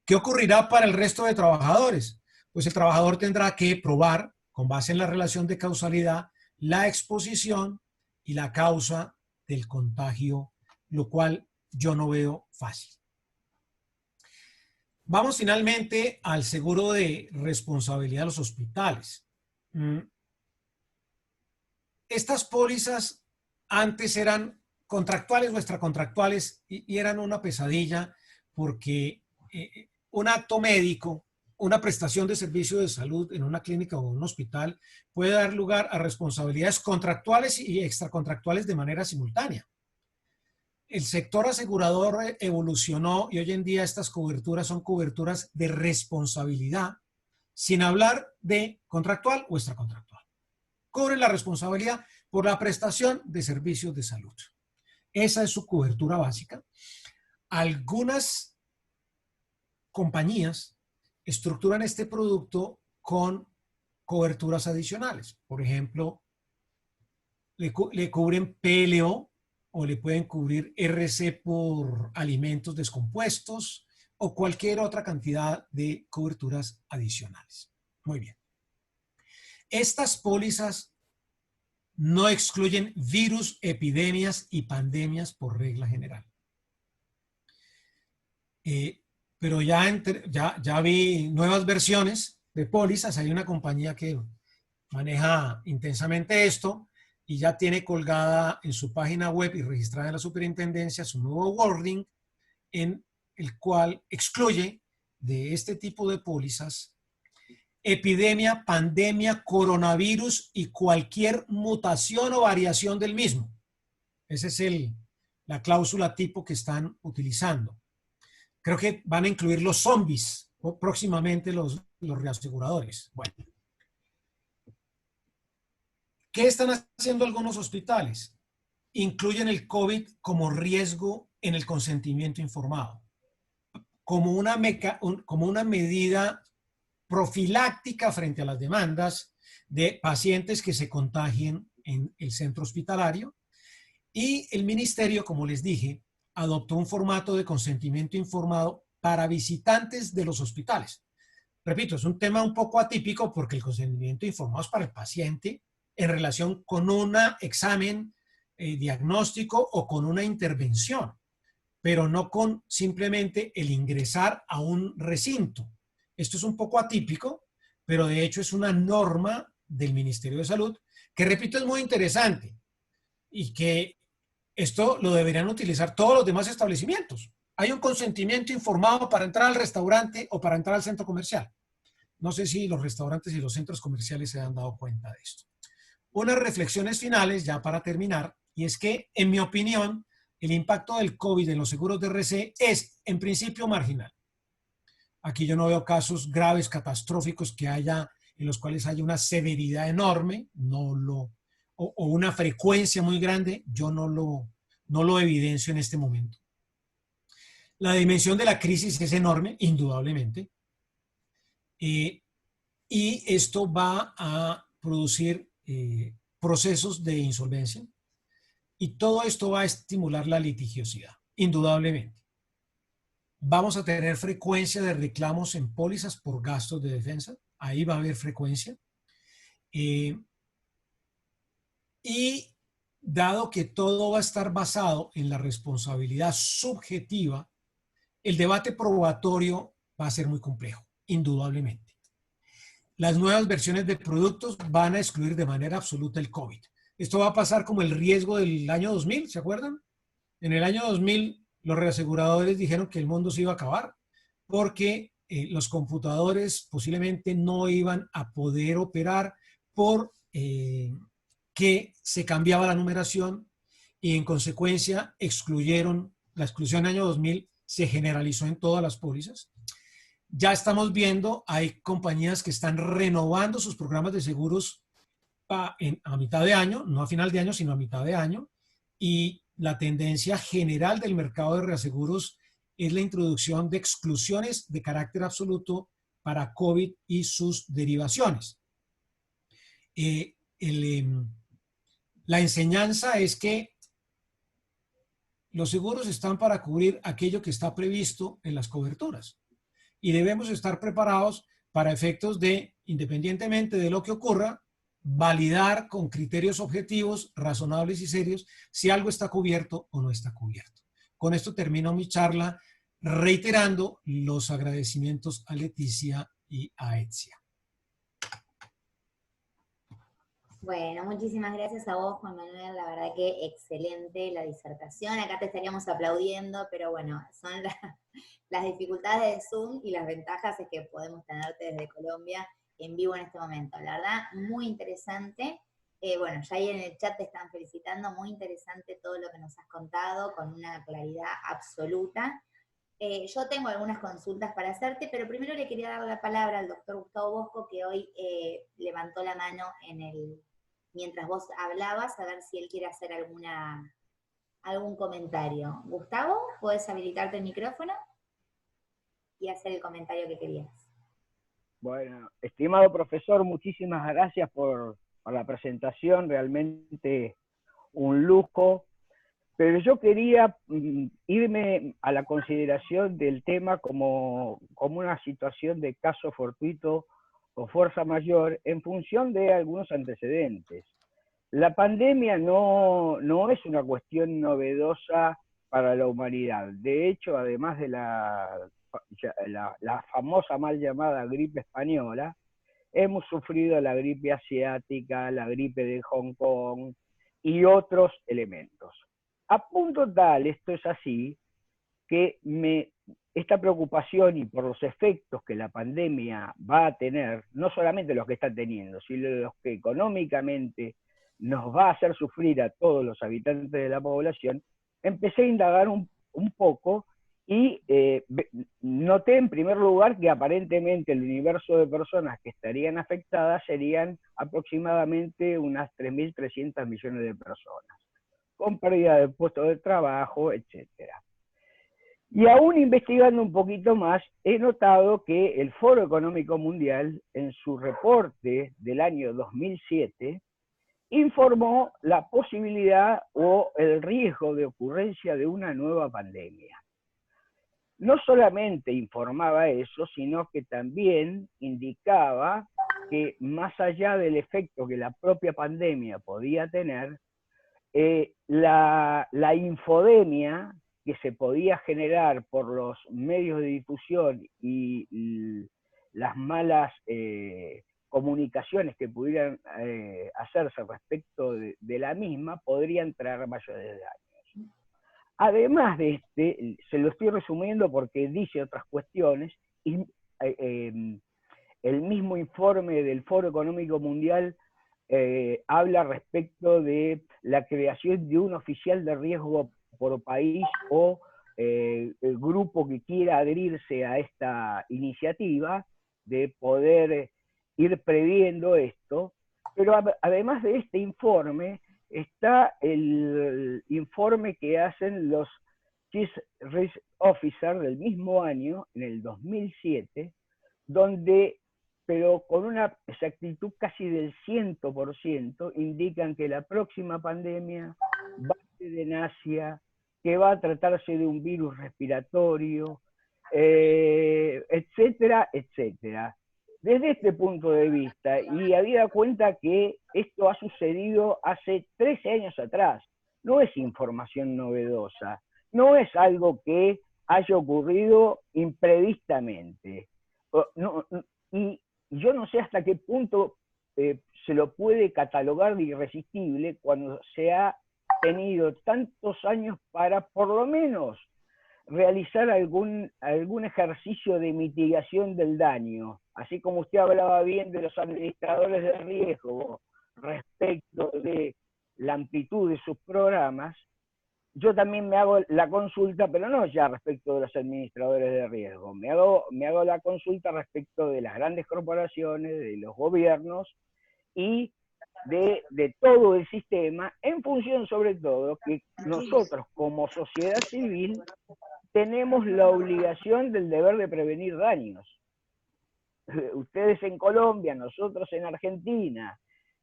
¿Qué ocurrirá para el resto de trabajadores? Pues el trabajador tendrá que probar, con base en la relación de causalidad, la exposición y la causa del contagio, lo cual yo no veo fácil. Vamos finalmente al seguro de responsabilidad de los hospitales. Estas pólizas antes eran contractuales o extracontractuales y eran una pesadilla porque un acto médico, una prestación de servicio de salud en una clínica o un hospital puede dar lugar a responsabilidades contractuales y extracontractuales de manera simultánea. El sector asegurador evolucionó y hoy en día estas coberturas son coberturas de responsabilidad, sin hablar de contractual o extracontractual. Cubren la responsabilidad por la prestación de servicios de salud. Esa es su cobertura básica. Algunas compañías estructuran este producto con coberturas adicionales. Por ejemplo, le cubren PLO, o le pueden cubrir RC por alimentos descompuestos o cualquier otra cantidad de coberturas adicionales. Muy bien. Estas pólizas no excluyen virus, epidemias y pandemias por regla general. Pero ya vi nuevas versiones de pólizas. Hay una compañía que maneja intensamente esto y ya tiene colgada en su página web y registrada en la superintendencia su nuevo wording en el cual excluye de este tipo de pólizas epidemia, pandemia, coronavirus y cualquier mutación o variación del mismo. Esa es la cláusula tipo que están utilizando. Creo que van a incluir los zombies próximamente los reaseguradores. Bueno, ¿qué están haciendo algunos hospitales? Incluyen el COVID como riesgo en el consentimiento informado, como una medida profiláctica frente a las demandas de pacientes que se contagien en el centro hospitalario. Y el ministerio, como les dije, adoptó un formato de consentimiento informado para visitantes de los hospitales. Repito, es un tema un poco atípico porque el consentimiento informado es para el paciente en relación con un examen diagnóstico o con una intervención, pero no con simplemente el ingresar a un recinto. Esto es un poco atípico, pero de hecho es una norma del Ministerio de Salud que, repito, es muy interesante y que esto lo deberían utilizar todos los demás establecimientos. Hay un consentimiento informado para entrar al restaurante o para entrar al centro comercial. No sé si los restaurantes y los centros comerciales se han dado cuenta de esto. Unas reflexiones finales ya para terminar, y es que, en mi opinión, el impacto del COVID en los seguros de RC es, en principio, marginal. Aquí yo no veo casos graves, catastróficos en los cuales haya una severidad enorme, o una frecuencia muy grande, yo no lo evidencio en este momento. La dimensión de la crisis es enorme, indudablemente, y esto va a producir procesos de insolvencia, y todo esto va a estimular la litigiosidad, indudablemente. Vamos a tener frecuencia de reclamos en pólizas por gastos de defensa, ahí va a haber frecuencia. Y dado que todo va a estar basado en la responsabilidad subjetiva, el debate probatorio va a ser muy complejo, indudablemente. Las nuevas versiones de productos van a excluir de manera absoluta el COVID. Esto va a pasar como el riesgo del año 2000, ¿se acuerdan? En el año 2000 los reaseguradores dijeron que el mundo se iba a acabar porque los computadores posiblemente no iban a poder operar por que se cambiaba la numeración y en consecuencia la exclusión en el año 2000 se generalizó en todas las pólizas. Ya estamos viendo, hay compañías que están renovando sus programas de seguros a mitad de año, no a final de año, sino a mitad de año, y la tendencia general del mercado de reaseguros es la introducción de exclusiones de carácter absoluto para COVID y sus derivaciones. La enseñanza es que los seguros están para cubrir aquello que está previsto en las coberturas y debemos estar preparados para efectos de, independientemente de lo que ocurra, validar con criterios objetivos, razonables y serios si algo está cubierto o no está cubierto. Con esto termino mi charla reiterando los agradecimientos a Leticia y a Etzia. Bueno, muchísimas gracias a vos, Juan Manuel, la verdad que excelente la disertación. Acá te estaríamos aplaudiendo, pero bueno, son las dificultades de Zoom y las ventajas es que podemos tenerte desde Colombia en vivo en este momento. La verdad, muy interesante. Bueno, ya ahí en el chat te están felicitando, muy interesante todo lo que nos has contado, con una claridad absoluta. Yo tengo algunas consultas para hacerte, pero primero le quería dar la palabra al doctor Gustavo Bosco, que hoy levantó la mano mientras vos hablabas, a ver si él quiere hacer algún comentario. Gustavo, ¿podés habilitarte el micrófono y hacer el comentario que querías? Bueno, estimado profesor, muchísimas gracias por la presentación, realmente un lujo. Pero yo quería irme a la consideración del tema como una situación de caso fortuito o fuerza mayor en función de algunos antecedentes. La pandemia no es una cuestión novedosa para la humanidad. De hecho, además de la famosa mal llamada gripe española, hemos sufrido la gripe asiática, la gripe de Hong Kong y otros elementos. A punto tal, esto es así, que esta preocupación y por los efectos que la pandemia va a tener, no solamente los que está teniendo, sino los que económicamente nos va a hacer sufrir a todos los habitantes de la población, empecé a indagar un poco y noté en primer lugar que aparentemente el universo de personas que estarían afectadas serían aproximadamente unas 3.300 millones de personas, con pérdida de puestos de trabajo, etcétera. Y aún investigando un poquito más, he notado que el Foro Económico Mundial, en su reporte del año 2007, informó la posibilidad o el riesgo de ocurrencia de una nueva pandemia. No solamente informaba eso, sino que también indicaba que más allá del efecto que la propia pandemia podía tener, la infodemia que se podía generar por los medios de difusión y las malas comunicaciones que pudieran hacerse respecto de la misma, podrían traer mayores daños. Además de se lo estoy resumiendo porque dice otras cuestiones, y el mismo informe del Foro Económico Mundial habla respecto de la creación de un oficial de riesgo por país o el grupo que quiera adherirse a esta iniciativa de poder ir previendo esto. Pero además de este informe, está el informe que hacen los Chief Risk Officers del mismo año, en el 2007, donde, pero con una exactitud casi del 100%, indican que la próxima pandemia va a ser en Asia, que va a tratarse de un virus respiratorio, etcétera, etcétera. Desde este punto de vista, y habida cuenta que esto ha sucedido hace 13 años atrás, no es información novedosa, no es algo que haya ocurrido imprevistamente. Y yo no sé hasta qué punto se lo puede catalogar de irresistible cuando se ha tenido tantos años para, por lo menos, realizar algún ejercicio de mitigación del daño. Así como usted hablaba bien de los administradores de riesgo respecto de la amplitud de sus programas, yo también me hago la consulta, pero no ya respecto de los administradores de riesgo, me hago la consulta respecto de las grandes corporaciones, de los gobiernos y de todo el sistema, en función sobre todo que nosotros como sociedad civil tenemos la obligación del deber de prevenir daños. Ustedes en Colombia, nosotros en Argentina,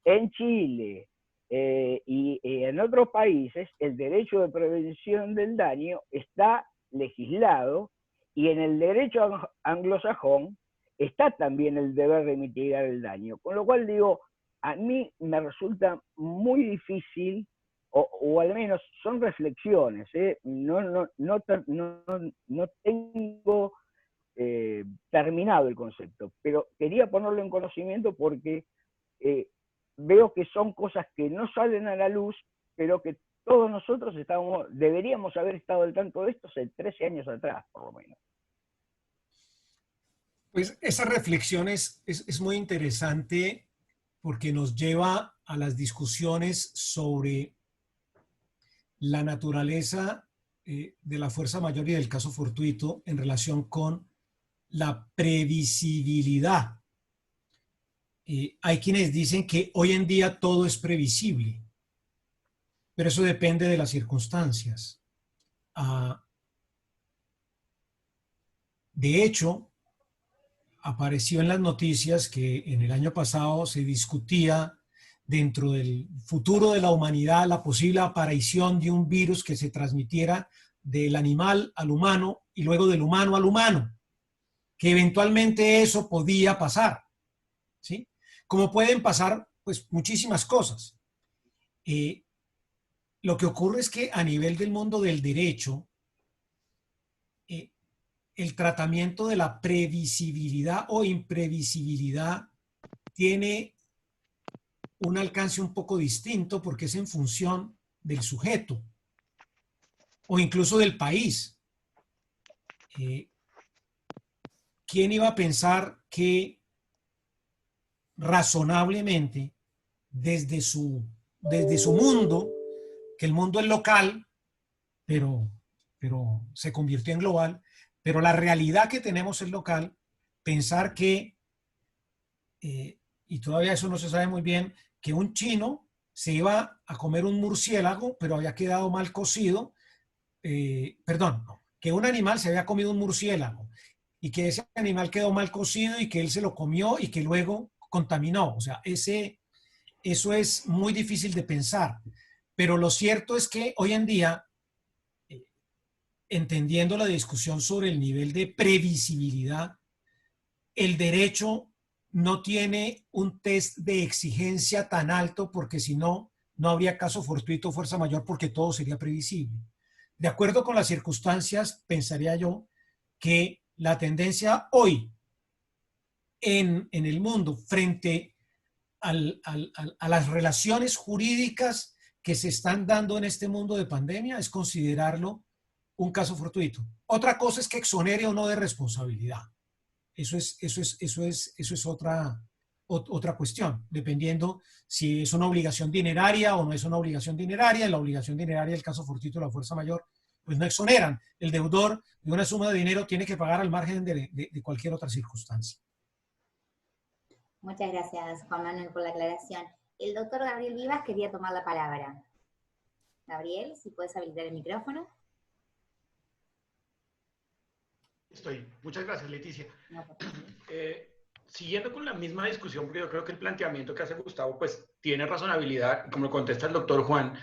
en Chile y en otros países, el derecho de prevención del daño está legislado, y en el derecho anglosajón está también el deber de mitigar el daño. Con lo cual digo, a mí me resulta muy difícil, o al menos son reflexiones, no tengo terminado el concepto, pero quería ponerlo en conocimiento porque veo que son cosas que no salen a la luz, pero que todos nosotros deberíamos haber estado al tanto de esto hace 13 años atrás, por lo menos. Pues esa reflexión es muy interesante porque nos lleva a las discusiones sobre la naturaleza de la fuerza mayor y del caso fortuito en relación con la previsibilidad. Hay quienes dicen que hoy en día todo es previsible, pero eso depende de las circunstancias. De hecho, apareció en las noticias que en el año pasado se discutía dentro del futuro de la humanidad la posible aparición de un virus que se transmitiera del animal al humano y luego del humano al humano, que eventualmente eso podía pasar, ¿sí? Como pueden pasar, pues, muchísimas cosas. Lo que ocurre es que a nivel del mundo del derecho, el tratamiento de la previsibilidad o imprevisibilidad tiene un alcance un poco distinto porque es en función del sujeto o incluso del país. ¿Quién iba a pensar que razonablemente desde su mundo, que el mundo es local, pero se convirtió en global, pero la realidad que tenemos es local, pensar que, y todavía eso no se sabe muy bien, que un chino se iba a comer un murciélago, pero había quedado mal cocido, perdón, no, que un animal se había comido un murciélago y que ese animal quedó mal cocido y que él se lo comió y que luego contaminó. O sea, eso es muy difícil de pensar. Pero lo cierto es que hoy en día, entendiendo la discusión sobre el nivel de previsibilidad, el derecho no tiene un test de exigencia tan alto porque si no, no habría caso fortuito o fuerza mayor porque todo sería previsible. De acuerdo con las circunstancias, pensaría yo que la tendencia hoy en el mundo frente a las relaciones jurídicas que se están dando en este mundo de pandemia es considerarlo un caso fortuito. Otra cosa es que exonere o no de responsabilidad. Eso es otra cuestión, dependiendo si es una obligación dineraria o no es una obligación dineraria. La obligación dineraria, el caso fortuito de la fuerza mayor, pues no exoneran. El deudor de una suma de dinero tiene que pagar al margen de cualquier otra circunstancia. Muchas gracias, Juan Manuel, por la aclaración. El doctor Gabriel Vivas quería tomar la palabra. Gabriel, si puedes habilitar el micrófono. Estoy. Muchas gracias, Leticia. Siguiendo con la misma discusión, porque yo creo que el planteamiento que hace Gustavo, pues, tiene razonabilidad, como lo contesta el doctor Juan.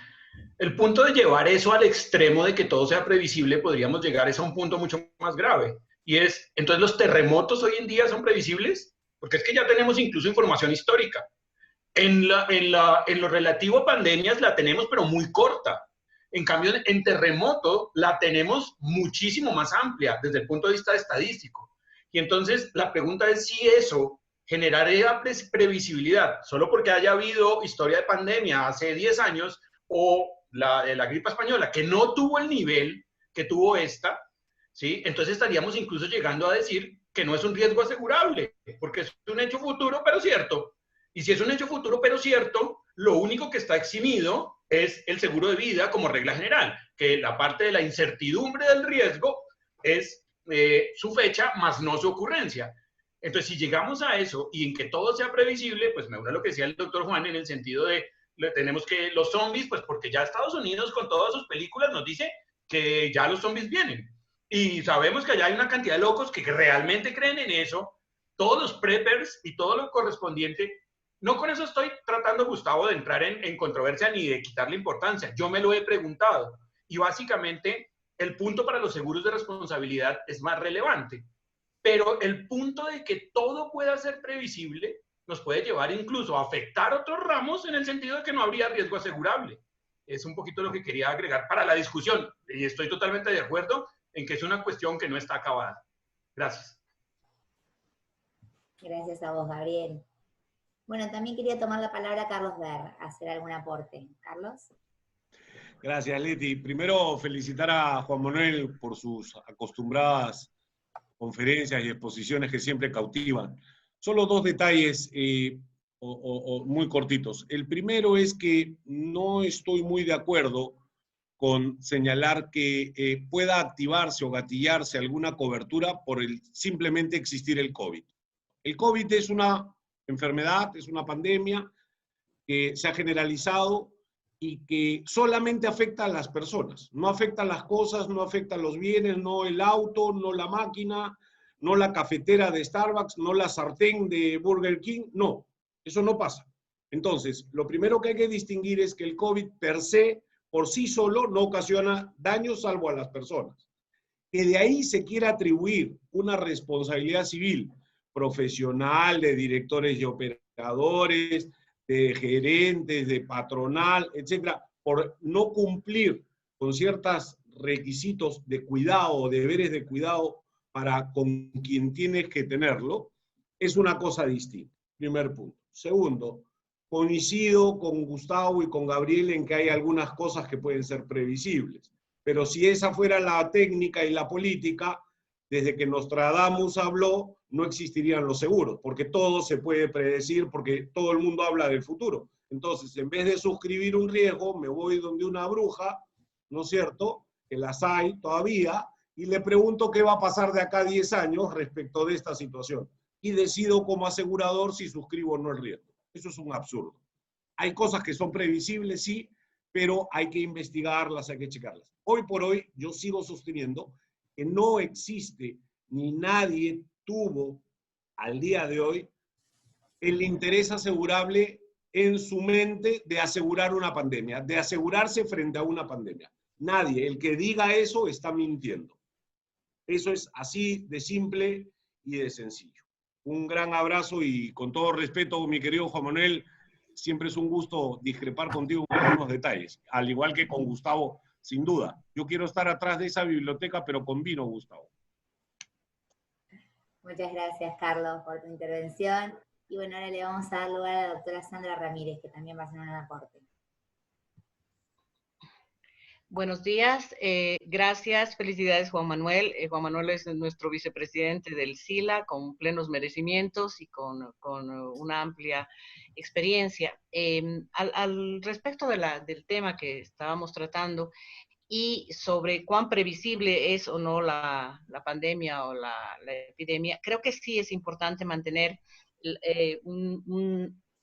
El punto de llevar eso al extremo de que todo sea previsible, podríamos llegar a un punto mucho más grave. Y es, entonces, ¿los terremotos hoy en día son previsibles? Porque es que ya tenemos incluso información histórica. En lo relativo a pandemias la tenemos, pero muy corta. En cambio, en terremoto la tenemos muchísimo más amplia desde el punto de vista estadístico. Y entonces la pregunta es si eso generaría previsibilidad, solo porque haya habido historia de pandemia hace 10 años o la gripe española, que no tuvo el nivel que tuvo esta, ¿sí? Entonces estaríamos incluso llegando a decir que no es un riesgo asegurable, porque es un hecho futuro, pero cierto. Y si es un hecho futuro, pero cierto, lo único que está eximido es el seguro de vida como regla general, que la parte de la incertidumbre del riesgo es su fecha más no su ocurrencia. Entonces, si llegamos a eso y en que todo sea previsible, pues me uno a lo que decía el doctor Juan en el sentido de tenemos que los zombies, pues porque ya Estados Unidos con todas sus películas nos dice que ya los zombies vienen. Y sabemos que allá hay una cantidad de locos que realmente creen en eso, todos los preppers y todo lo correspondiente. No con eso estoy tratando, Gustavo, de entrar en controversia ni de quitarle importancia. Yo me lo he preguntado. Y básicamente el punto para los seguros de responsabilidad es más relevante. Pero el punto de que todo pueda ser previsible nos puede llevar incluso a afectar otros ramos en el sentido de que no habría riesgo asegurable. Es un poquito lo que quería agregar para la discusión. Y estoy totalmente de acuerdo en que es una cuestión que no está acabada. Gracias. Gracias a vos, Gabriel. Bueno, también quería tomar la palabra Carlos Ver, hacer algún aporte. Carlos. Gracias, Leti. Primero, felicitar a Juan Manuel por sus acostumbradas conferencias y exposiciones que siempre cautivan. Solo dos detalles muy cortitos. El primero es que no estoy muy de acuerdo con señalar que pueda activarse o gatillarse alguna cobertura por simplemente existir el COVID. El COVID es una enfermedad, es una pandemia que se ha generalizado y que solamente afecta a las personas, no afecta a las cosas, no afecta a los bienes, no el auto, no la máquina, no la cafetera de Starbucks, no la sartén de Burger King, no, eso no pasa. Entonces, lo primero que hay que distinguir es que el COVID per se, por sí solo, no ocasiona daños salvo a las personas. Que de ahí se quiera atribuir una responsabilidad civil profesional de directores y operadores, de gerentes, de patronal, etcétera, por no cumplir con ciertos requisitos de cuidado o deberes de cuidado para con quien tienes que tenerlo, es una cosa distinta. Primer punto. Segundo, coincido con Gustavo y con Gabriel en que hay algunas cosas que pueden ser previsibles. Pero si esa fuera la técnica y la política, desde que Nostradamus habló, no existirían los seguros, porque todo se puede predecir, porque todo el mundo habla del futuro. Entonces, en vez de suscribir un riesgo, me voy donde una bruja, ¿no es cierto?, que las hay todavía, y le pregunto qué va a pasar de acá a 10 años respecto de esta situación. Y decido como asegurador si suscribo o no el riesgo. Eso es un absurdo. Hay cosas que son previsibles, sí, pero hay que investigarlas, hay que checarlas. Hoy por hoy, yo sigo sosteniendo que no existe ni nadie tuvo al día de hoy el interés asegurable en su mente de asegurar una pandemia, de asegurarse frente a una pandemia. Nadie, el que diga eso está mintiendo. Eso es así de simple y de sencillo. Un gran abrazo y con todo respeto, mi querido Juan Manuel, siempre es un gusto discrepar contigo en algunos detalles, al igual que con Gustavo, sin duda. Yo quiero estar atrás de esa biblioteca, pero con vino, Gustavo. Muchas gracias, Carlos, por tu intervención. Y bueno, ahora le vamos a dar lugar a la doctora Sandra Ramírez, que también va a hacer un aporte. Buenos días, gracias, felicidades Juan Manuel. Juan Manuel es nuestro vicepresidente del SILA con plenos merecimientos y con una amplia experiencia. Al respecto del tema que estábamos tratando y sobre cuán previsible es o no la pandemia o la epidemia, creo que sí es importante mantener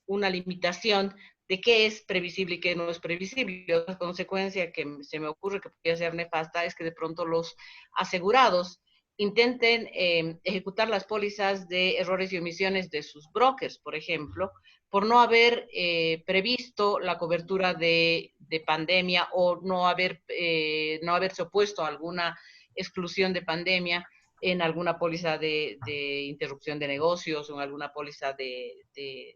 una limitación de qué es previsible y qué no es previsible. Otra consecuencia que se me ocurre que podría ser nefasta es que de pronto los asegurados intenten ejecutar las pólizas de errores y omisiones de sus brokers, por ejemplo, por no haber previsto la cobertura de pandemia o no haberse opuesto a alguna exclusión de pandemia en alguna póliza de interrupción de negocios o en alguna póliza de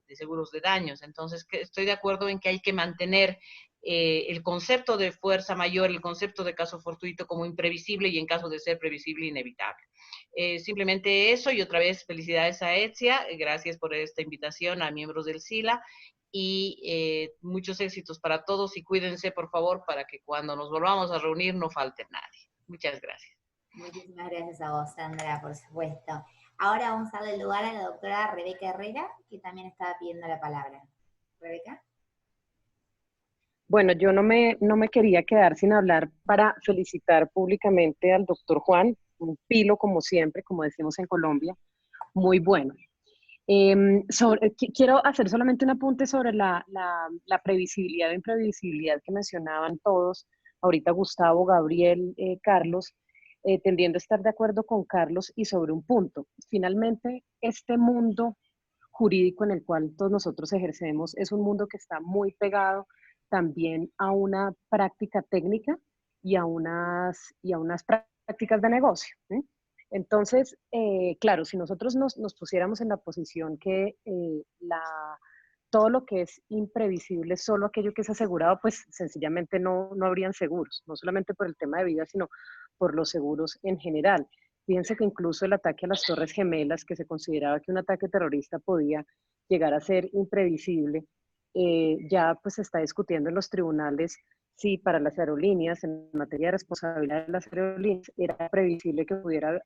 seguros de daños. Entonces, estoy de acuerdo en que hay que mantener el concepto de fuerza mayor, el concepto de caso fortuito como imprevisible y en caso de ser previsible, inevitable. Simplemente eso, y otra vez felicidades a Etzia, gracias por esta invitación a miembros del SILA, y muchos éxitos para todos, y cuídense por favor para que cuando nos volvamos a reunir no falte nadie. Muchas gracias. Muchísimas gracias a vos, Sandra, por supuesto. Ahora vamos a darle lugar a la doctora Rebeca Herrera, que también estaba pidiendo la palabra. Rebeca. Bueno, yo no me quería quedar sin hablar para felicitar públicamente al doctor Juan, un pilo como siempre, como decimos en Colombia, muy bueno. Quiero hacer solamente un apunte sobre la previsibilidad e imprevisibilidad que mencionaban todos, ahorita Gustavo, Gabriel, Carlos, tendiendo a estar de acuerdo con Carlos y sobre un punto. Finalmente, este mundo jurídico en el cual todos nosotros ejercemos es un mundo que está muy pegado también a una práctica técnica y a unas prácticas de negocio, ¿eh? Entonces, claro, si nosotros nos pusiéramos en la posición que todo lo que es imprevisible, solo aquello que es asegurado, pues sencillamente no habrían seguros, no solamente por el tema de vida, sino por los seguros en general. Fíjense que incluso el ataque a las Torres Gemelas, que se consideraba que un ataque terrorista podía llegar a ser imprevisible, ya pues se está discutiendo en los tribunales si para las aerolíneas, en materia de responsabilidad de las aerolíneas, era previsible que pudiera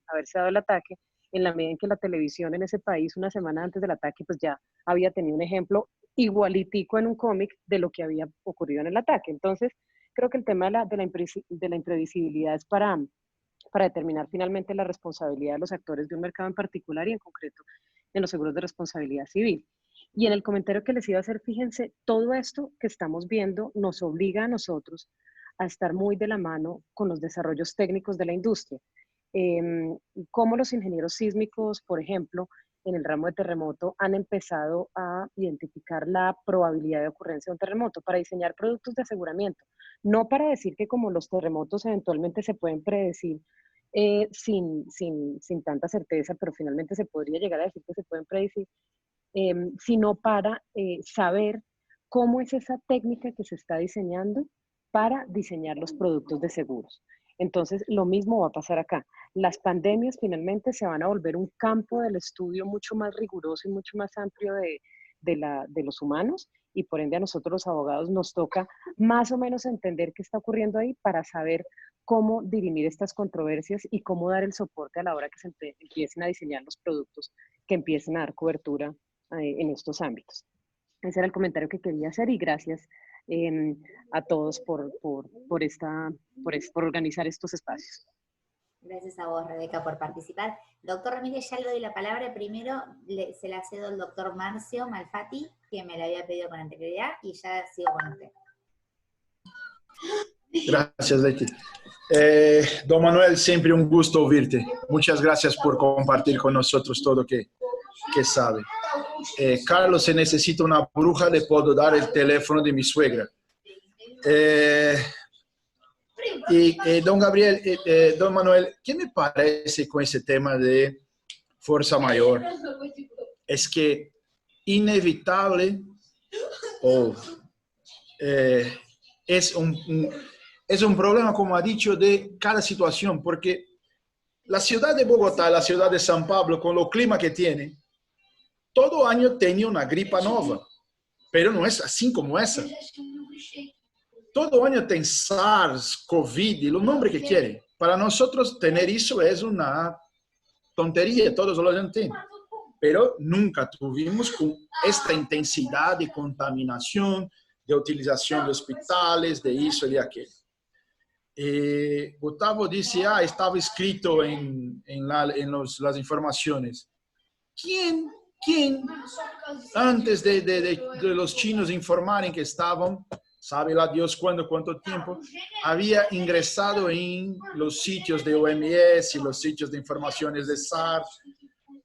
haberse dado el ataque, en la medida en que la televisión en ese país, una semana antes del ataque, pues ya había tenido un ejemplo igualitico en un cómic de lo que había ocurrido en el ataque. Entonces, creo que el tema de la imprevisibilidad es para determinar finalmente la responsabilidad de los actores de un mercado en particular y en concreto en los seguros de responsabilidad civil. Y en el comentario que les iba a hacer, fíjense, todo esto que estamos viendo nos obliga a nosotros a estar muy de la mano con los desarrollos técnicos de la industria. Como los ingenieros sísmicos, por ejemplo, en el ramo de terremoto, han empezado a identificar la probabilidad de ocurrencia de un terremoto para diseñar productos de aseguramiento. No para decir que como los terremotos eventualmente se pueden predecir sin tanta certeza, pero finalmente se podría llegar a decir que se pueden predecir, sino para saber cómo es esa técnica que se está diseñando para diseñar los productos de seguros. Entonces, lo mismo va a pasar acá. Las pandemias finalmente se van a volver un campo del estudio mucho más riguroso y mucho más amplio de los humanos, y por ende a nosotros los abogados nos toca más o menos entender qué está ocurriendo ahí para saber cómo dirimir estas controversias y cómo dar el soporte a la hora que se empiecen a diseñar los productos que empiecen a dar cobertura en estos ámbitos. Ese era el comentario que quería hacer, y gracias a todos por organizar estos espacios. Gracias a vos, Rebeca, por participar. Doctor Ramírez, ya le doy la palabra. Primero se la cedo al doctor Marcio Malfatti, que me la había pedido con anterioridad, y ya sigo con usted. Gracias, Leti. Don Manuel, siempre un gusto oírte. Muchas gracias por compartir con nosotros todo que sabe. Carlos, se necesita una bruja, le puedo dar el teléfono de mi suegra. Don Gabriel, don Manuel, ¿qué me parece con ese tema de fuerza mayor? Es que inevitable es un problema, como ha dicho, de cada situación, porque la ciudad de Bogotá, la ciudad de San Pablo, con el clima que tiene, todo año tenía una gripa nueva, pero no es así como esa. Todo año tem SARS, COVID, o nombre que quieren. Para nosotros tener eso es una tontería, todos lo entienden. Pero nunca tuvimos con esta intensidad de contaminación, de utilización de hospitales, de eso y de aquello. Gustavo dice, estaba escrito en las informaciones. ¿Quién antes de los chinos informaren que estaban, sabe la Dios cuánto tiempo, había ingresado en los sitios de OMS y los sitios de informaciones de SARS?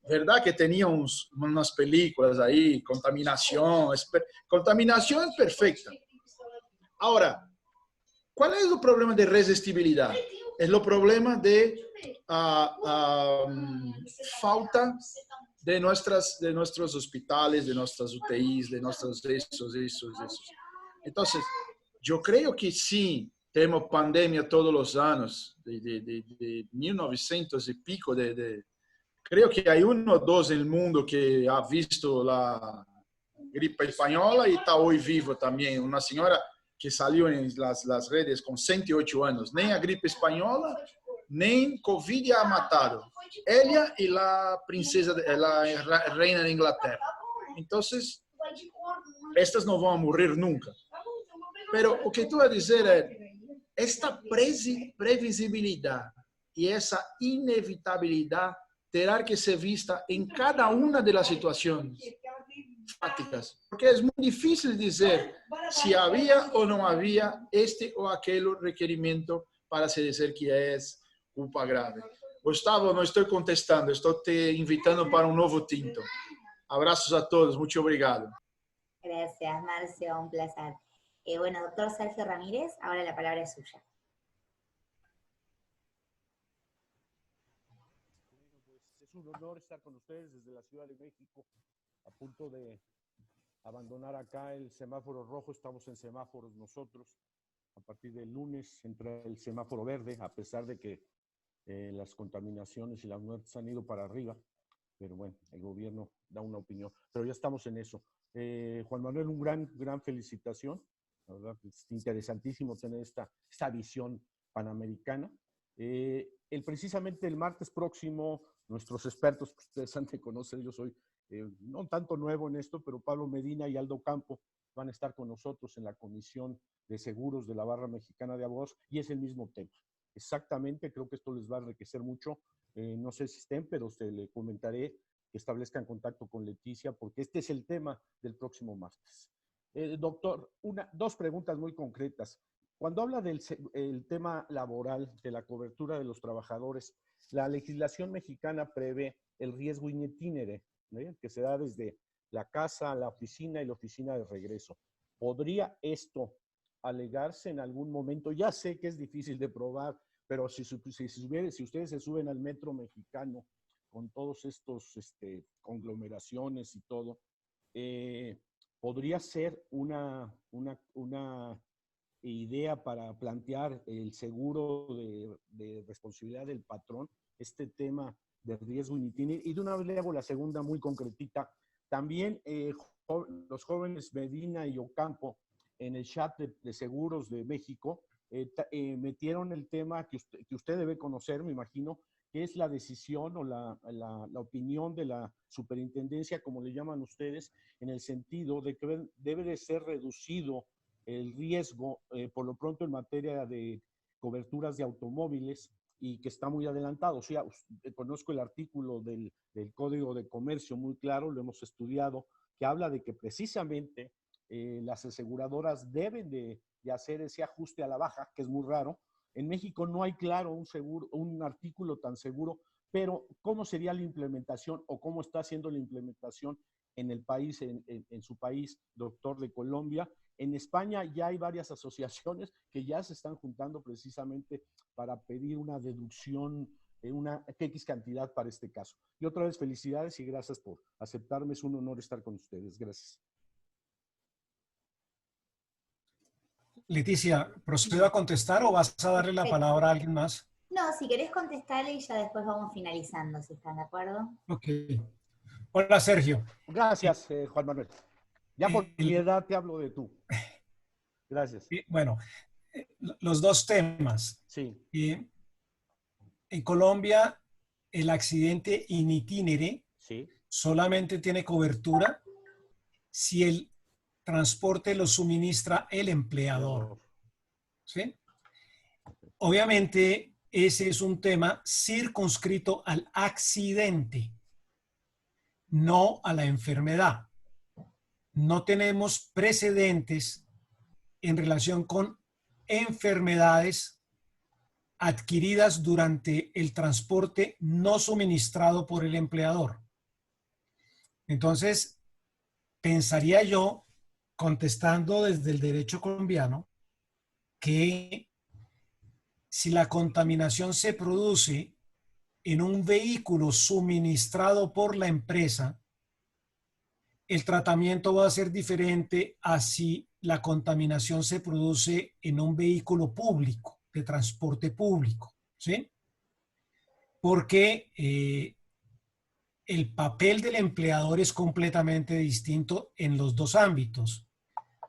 ¿Verdad que tenía unas películas ahí, contaminación perfecta? Ahora, ¿cuál es el problema de resistibilidad? Es el problema de falta de nuestros hospitales, de nuestras UTIs, de nuestros esos. Entonces, yo creo que sí, tenemos pandemia todos los años, de 1900 y pico, creo que hay uno o dos en el mundo que ha visto la gripe española y está hoy vivo también. Una señora que salió en las redes con 108 años. Ni a gripe española, ni COVID ha matado. Ella y la reina de Inglaterra. Entonces, estas no van a morir nunca. Pero lo que tú vas a decir es, esta previsibilidad y esa inevitabilidad terá que ser vista en cada una de las situaciones prácticas, porque es muy difícil decir si había o no había este o aquel requerimiento para se decir que es culpa grave. Gustavo, no estoy contestando, estoy te invitando para un nuevo tinto. Abrazos a todos, mucho obrigado. Gracias, Marcio, un placer. Bueno, doctor Sergio Ramírez, ahora la palabra es suya. Es un honor estar con ustedes desde la Ciudad de México, a punto de abandonar acá el semáforo rojo. Estamos en semáforos nosotros. A partir del lunes entra el semáforo verde, a pesar de que las contaminaciones y las muertes han ido para arriba. Pero bueno, el gobierno da una opinión. Pero ya estamos en eso. Juan Manuel, un gran felicitación. La verdad, es interesantísimo tener esta visión panamericana. Precisamente el martes próximo, nuestros expertos, que ustedes han de conocer, yo soy no tanto nuevo en esto, pero Pablo Medina y Aldo Campo van a estar con nosotros en la Comisión de Seguros de la Barra Mexicana de Abogados, y es el mismo tema. Exactamente, creo que esto les va a enriquecer mucho. No sé si estén, pero le comentaré que establezcan contacto con Leticia, porque este es el tema del próximo martes. Doctor, dos preguntas muy concretas. Cuando habla del tema laboral, de la cobertura de los trabajadores, la legislación mexicana prevé el riesgo in itinere, que se da desde la casa a la oficina y la oficina de regreso. ¿Podría esto alegarse en algún momento? Ya sé que es difícil de probar, pero si ustedes se suben al metro mexicano con todos estos conglomeraciones y todo, podría ser una idea para plantear el seguro de responsabilidad del patrón, este tema de riesgo in itinere. Y de una vez le hago la segunda muy concretita. También los jóvenes Medina y Ocampo en el chat de Seguros de México metieron el tema que usted debe conocer, me imagino, que es la decisión o la opinión de la superintendencia, como le llaman ustedes, en el sentido de que debe de ser reducido el riesgo, por lo pronto en materia de coberturas de automóviles, y que está muy adelantado. O sea, conozco el artículo del Código de Comercio muy claro, lo hemos estudiado, que habla de que precisamente las aseguradoras deben de hacer ese ajuste a la baja, que es muy raro. En México no hay claro un artículo tan seguro, pero ¿cómo sería la implementación o cómo está haciendo la implementación en el país, en su país, doctor, de Colombia? En España ya hay varias asociaciones que ya se están juntando precisamente para pedir una deducción, una X cantidad para este caso. Y otra vez, felicidades y gracias por aceptarme. Es un honor estar con ustedes. Gracias. Leticia, ¿procedo a contestar o vas a darle la palabra a alguien más? No, si querés contestarle y ya después vamos finalizando, si están de acuerdo. Ok. Hola, Sergio. Gracias, Juan Manuel. Ya por mi edad te hablo de tú. Gracias. Bueno, los dos temas. Sí. En Colombia, el accidente in itinere solamente tiene cobertura si el transporte lo suministra el empleador. ¿Sí? Obviamente, ese es un tema circunscrito al accidente, no a la enfermedad. No tenemos precedentes en relación con enfermedades adquiridas durante el transporte no suministrado por el empleador. Entonces, pensaría yo, contestando desde el derecho colombiano, que si la contaminación se produce en un vehículo suministrado por la empresa, el tratamiento va a ser diferente a si la contaminación se produce en un vehículo público, de transporte público, ¿sí? Porque el papel del empleador es completamente distinto en los dos ámbitos.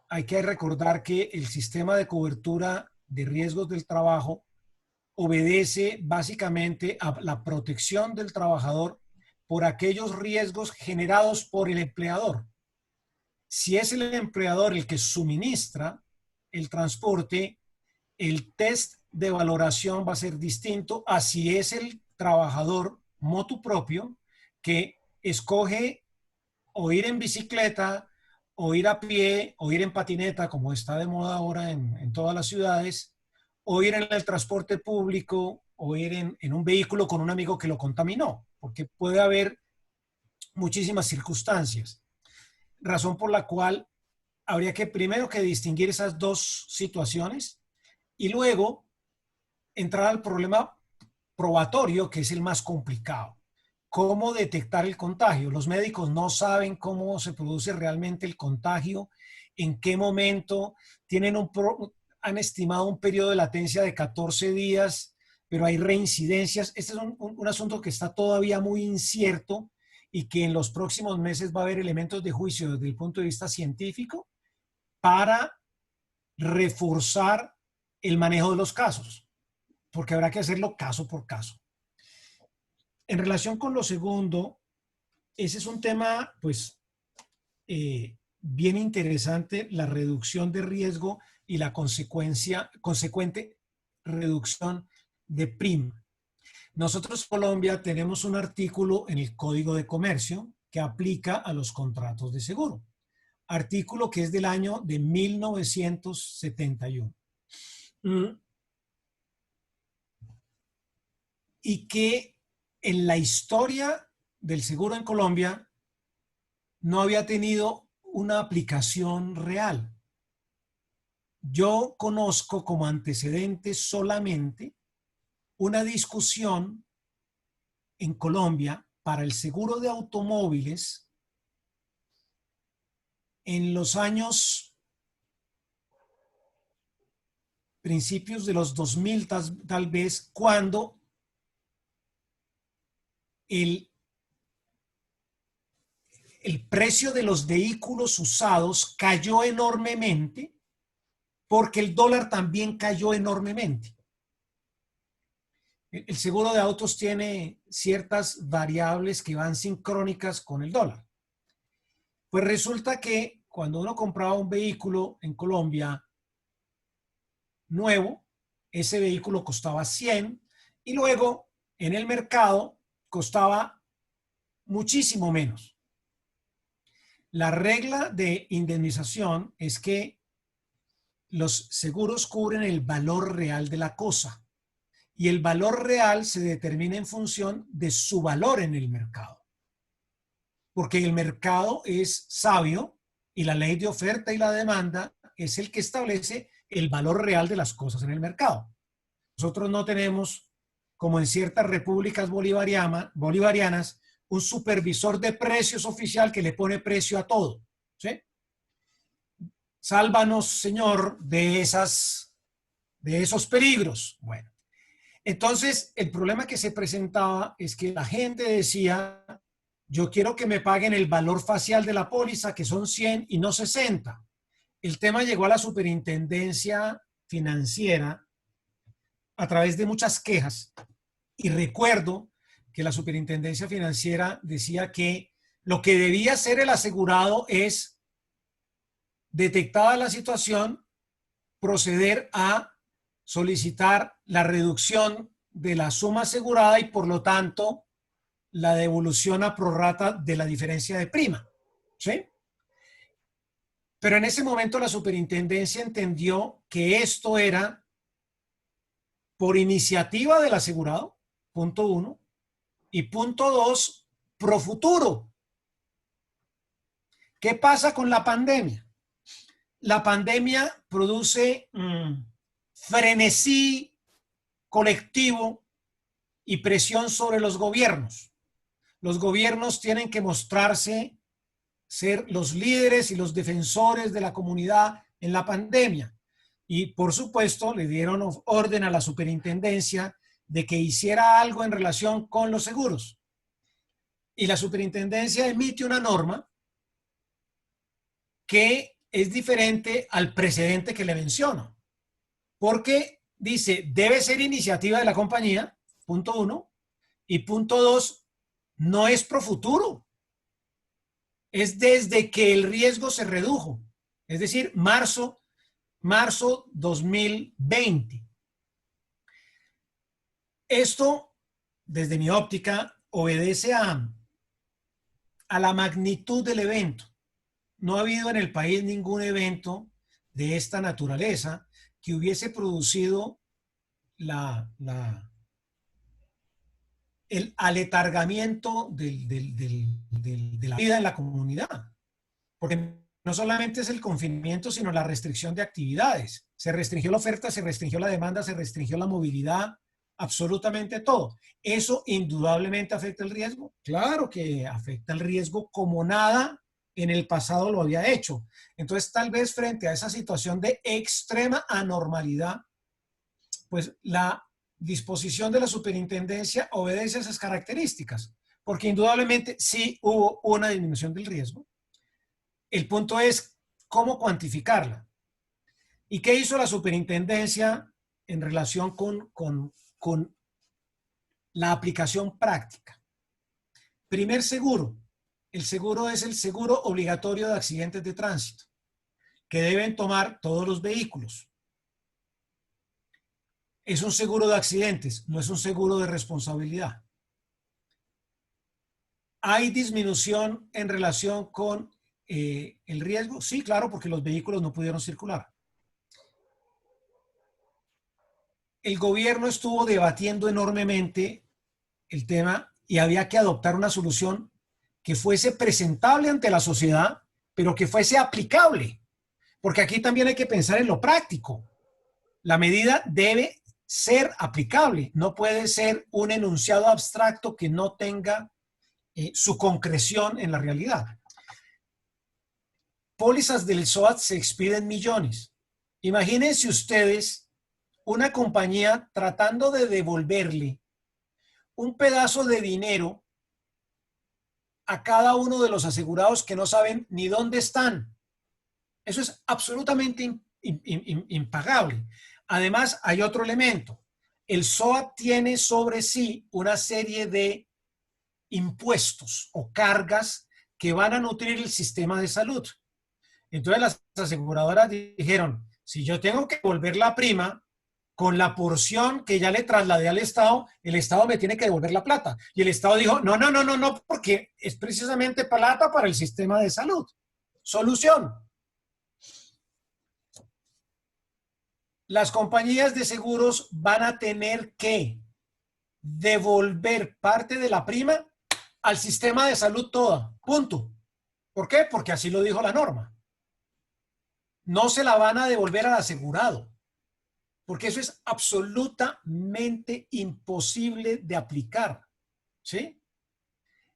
Hay que recordar que el sistema de cobertura de riesgos del trabajo obedece básicamente a la protección del trabajador por aquellos riesgos generados por el empleador. Si es el empleador el que suministra el transporte, el test de valoración va a ser distinto a si es el trabajador motu propio que escoge o ir en bicicleta, o ir a pie, o ir en patineta, como está de moda ahora en todas las ciudades, o ir en el transporte público, o ir en un vehículo con un amigo que lo contaminó, porque puede haber muchísimas circunstancias. Razón por la cual habría que primero que distinguir esas dos situaciones y luego entrar al problema probatorio, que es el más complicado. ¿Cómo detectar el contagio? Los médicos no saben cómo se produce realmente el contagio, en qué momento, han estimado un periodo de latencia de 14 días, pero hay reincidencias. Este es un asunto que está todavía muy incierto y que en los próximos meses va a haber elementos de juicio desde el punto de vista científico para reforzar el manejo de los casos, porque habrá que hacerlo caso por caso. En relación con lo segundo, ese es un tema, pues, bien interesante, la reducción de riesgo y la consecuente reducción de PRIM. Nosotros, Colombia, tenemos un artículo en el Código de Comercio que aplica a los contratos de seguro. Artículo que es del año de 1971. Y que en la historia del seguro en Colombia no había tenido una aplicación real. Yo conozco como antecedente solamente una discusión en Colombia para el seguro de automóviles en los años principios de los 2000 tal vez, cuando el precio de los vehículos usados cayó enormemente porque el dólar también cayó enormemente. El seguro de autos tiene ciertas variables que van sincrónicas con el dólar. Pues resulta que cuando uno compraba un vehículo en Colombia nuevo, ese vehículo costaba 100 y luego en el mercado costaba muchísimo menos. La regla de indemnización es que los seguros cubren el valor real de la cosa y el valor real se determina en función de su valor en el mercado. Porque el mercado es sabio y la ley de oferta y la demanda es el que establece el valor real de las cosas en el mercado. Nosotros no tenemos, como en ciertas repúblicas bolivarianas, un supervisor de precios oficial que le pone precio a todo, ¿sí? Sálvanos, Señor, de esos peligros. Bueno, entonces el problema que se presentaba es que la gente decía, yo quiero que me paguen el valor facial de la póliza, que son 100 y no 60. El tema llegó a la superintendencia financiera a través de muchas quejas y recuerdo que la superintendencia financiera decía que lo que debía hacer el asegurado es, detectada la situación, proceder a solicitar la reducción de la suma asegurada y por lo tanto la devolución a prorrata de la diferencia de prima, ¿sí? Pero en ese momento la superintendencia entendió que esto era por iniciativa del asegurado, punto 1, y punto 2, pro futuro. ¿Qué pasa con la pandemia? La pandemia produce frenesí colectivo y presión sobre los gobiernos. Los gobiernos tienen que mostrarse ser los líderes y los defensores de la comunidad en la pandemia. Y por supuesto le dieron orden a la superintendencia de que hiciera algo en relación con los seguros. Y la superintendencia emite una norma que es diferente al precedente que le menciono. Porque dice, debe ser iniciativa de la compañía, punto 1, y punto 2, no es pro futuro. Es desde que el riesgo se redujo. Es decir, marzo 2020. Esto, desde mi óptica, obedece a la magnitud del evento. No ha habido en el país ningún evento de esta naturaleza que hubiese producido el aletargamiento de la vida en la comunidad. Porque no solamente es el confinamiento, sino la restricción de actividades. Se restringió la oferta, se restringió la demanda, se restringió la movilidad, absolutamente todo. ¿Eso indudablemente afecta el riesgo? Claro que afecta el riesgo como nada en el pasado lo había hecho. Entonces, tal vez frente a esa situación de extrema anormalidad, pues la disposición de la superintendencia obedece a esas características, porque indudablemente sí hubo una disminución del riesgo. El punto es cómo cuantificarla. ¿Y qué hizo la superintendencia en relación con la aplicación práctica? Primer seguro. El seguro es el seguro obligatorio de accidentes de tránsito, que deben tomar todos los vehículos. Es un seguro de accidentes, no es un seguro de responsabilidad. ¿Hay disminución en relación con el riesgo? Sí, claro, porque los vehículos no pudieron circular. El gobierno estuvo debatiendo enormemente el tema y había que adoptar una solución que fuese presentable ante la sociedad, pero que fuese aplicable. Porque aquí también hay que pensar en lo práctico. La medida debe ser aplicable, no puede ser un enunciado abstracto que no tenga su concreción en la realidad. Pólizas del SOAT se expiden millones. Imagínense ustedes una compañía tratando de devolverle un pedazo de dinero a cada uno de los asegurados que no saben ni dónde están. Eso es absolutamente impagable. Además, hay otro elemento. El SOAT tiene sobre sí una serie de impuestos o cargas que van a nutrir el sistema de salud. Entonces las aseguradoras dijeron, si yo tengo que devolver la prima con la porción que ya le trasladé al Estado, el Estado me tiene que devolver la plata. Y el Estado dijo, no, porque es precisamente plata para el sistema de salud. Solución. Las compañías de seguros van a tener que devolver parte de la prima al sistema de salud toda. Punto. ¿Por qué? Porque así lo dijo la norma. No se la van a devolver al asegurado, porque eso es absolutamente imposible de aplicar, ¿sí?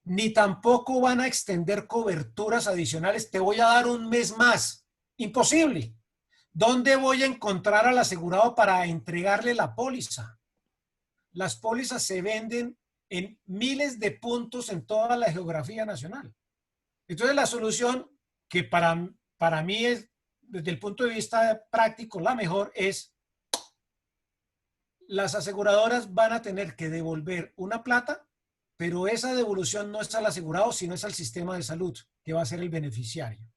Ni tampoco van a extender coberturas adicionales. Te voy a dar un mes más. Imposible. ¿Dónde voy a encontrar al asegurado para entregarle la póliza? Las pólizas se venden en miles de puntos en toda la geografía nacional. Entonces la solución que para mí es, desde el punto de vista práctico, la mejor es: las aseguradoras van a tener que devolver una plata, pero esa devolución no es al asegurado, sino es al sistema de salud, que va a ser el beneficiario.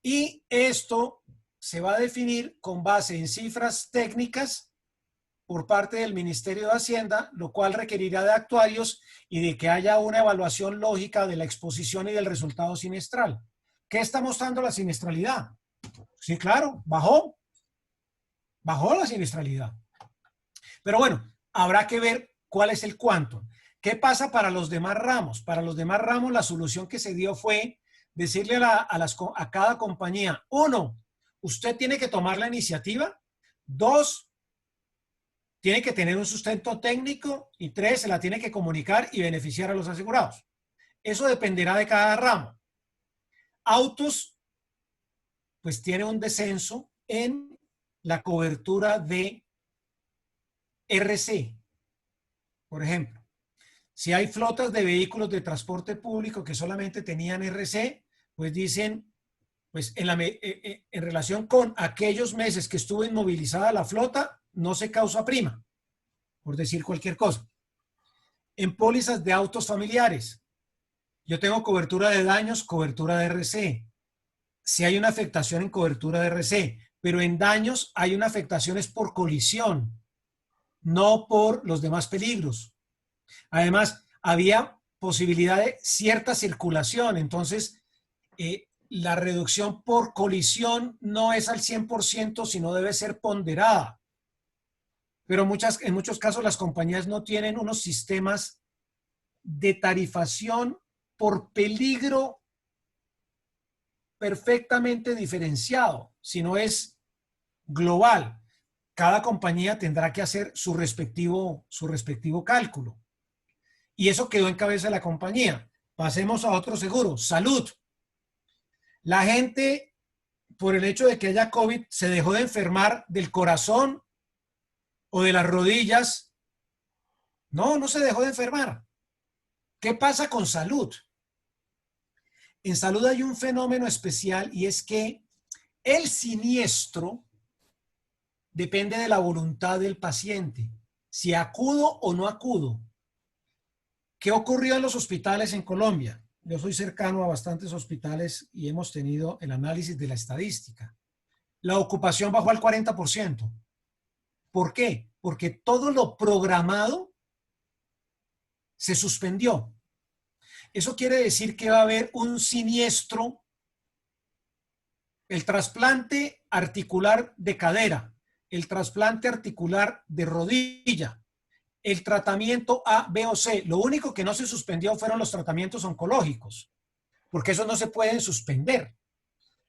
Y esto se va a definir con base en cifras técnicas por parte del Ministerio de Hacienda, lo cual requerirá de actuarios y de que haya una evaluación lógica de la exposición y del resultado sinestral. ¿Qué está mostrando la siniestralidad? Sí, claro, bajó la siniestralidad. Pero bueno, habrá que ver cuál es el cuánto. ¿Qué pasa para los demás ramos? Para los demás ramos, la solución que se dio fue decirle a cada compañía: 1, usted tiene que tomar la iniciativa; 2, tiene que tener un sustento técnico; y 3, se la tiene que comunicar y beneficiar a los asegurados. Eso dependerá de cada ramo. Autos, pues tiene un descenso en la cobertura de RC, por ejemplo. Si hay flotas de vehículos de transporte público que solamente tenían RC, pues dicen, pues en relación con aquellos meses que estuvo inmovilizada la flota, no se causa prima, por decir cualquier cosa. En pólizas de autos familiares, yo tengo cobertura de daños, cobertura de RC. Si hay una afectación en cobertura de RC, pero en daños hay una afectación es por colisión, no por los demás peligros. Además, había posibilidad de cierta circulación, entonces la reducción por colisión no es al 100%, sino debe ser ponderada. Pero en muchos casos las compañías no tienen unos sistemas de tarifación por peligro perfectamente diferenciado, sino es global. Cada compañía tendrá que hacer su respectivo cálculo. Y eso quedó en cabeza de la compañía. Pasemos a otro seguro, salud. La gente, por el hecho de que haya COVID, se dejó de enfermar del corazón o de las rodillas. No se dejó de enfermar. ¿Qué pasa con salud? En salud hay un fenómeno especial, y es que el siniestro depende de la voluntad del paciente, si acudo o no acudo. ¿Qué ocurrió en los hospitales en Colombia? Yo soy cercano a bastantes hospitales y hemos tenido el análisis de la estadística. La ocupación bajó al 40%. ¿Por qué? Porque todo lo programado se suspendió. Eso quiere decir que va a haber un siniestro. El trasplante articular de cadera, el trasplante articular de rodilla, el tratamiento A, B o C. Lo único que no se suspendió fueron los tratamientos oncológicos, porque esos no se pueden suspender.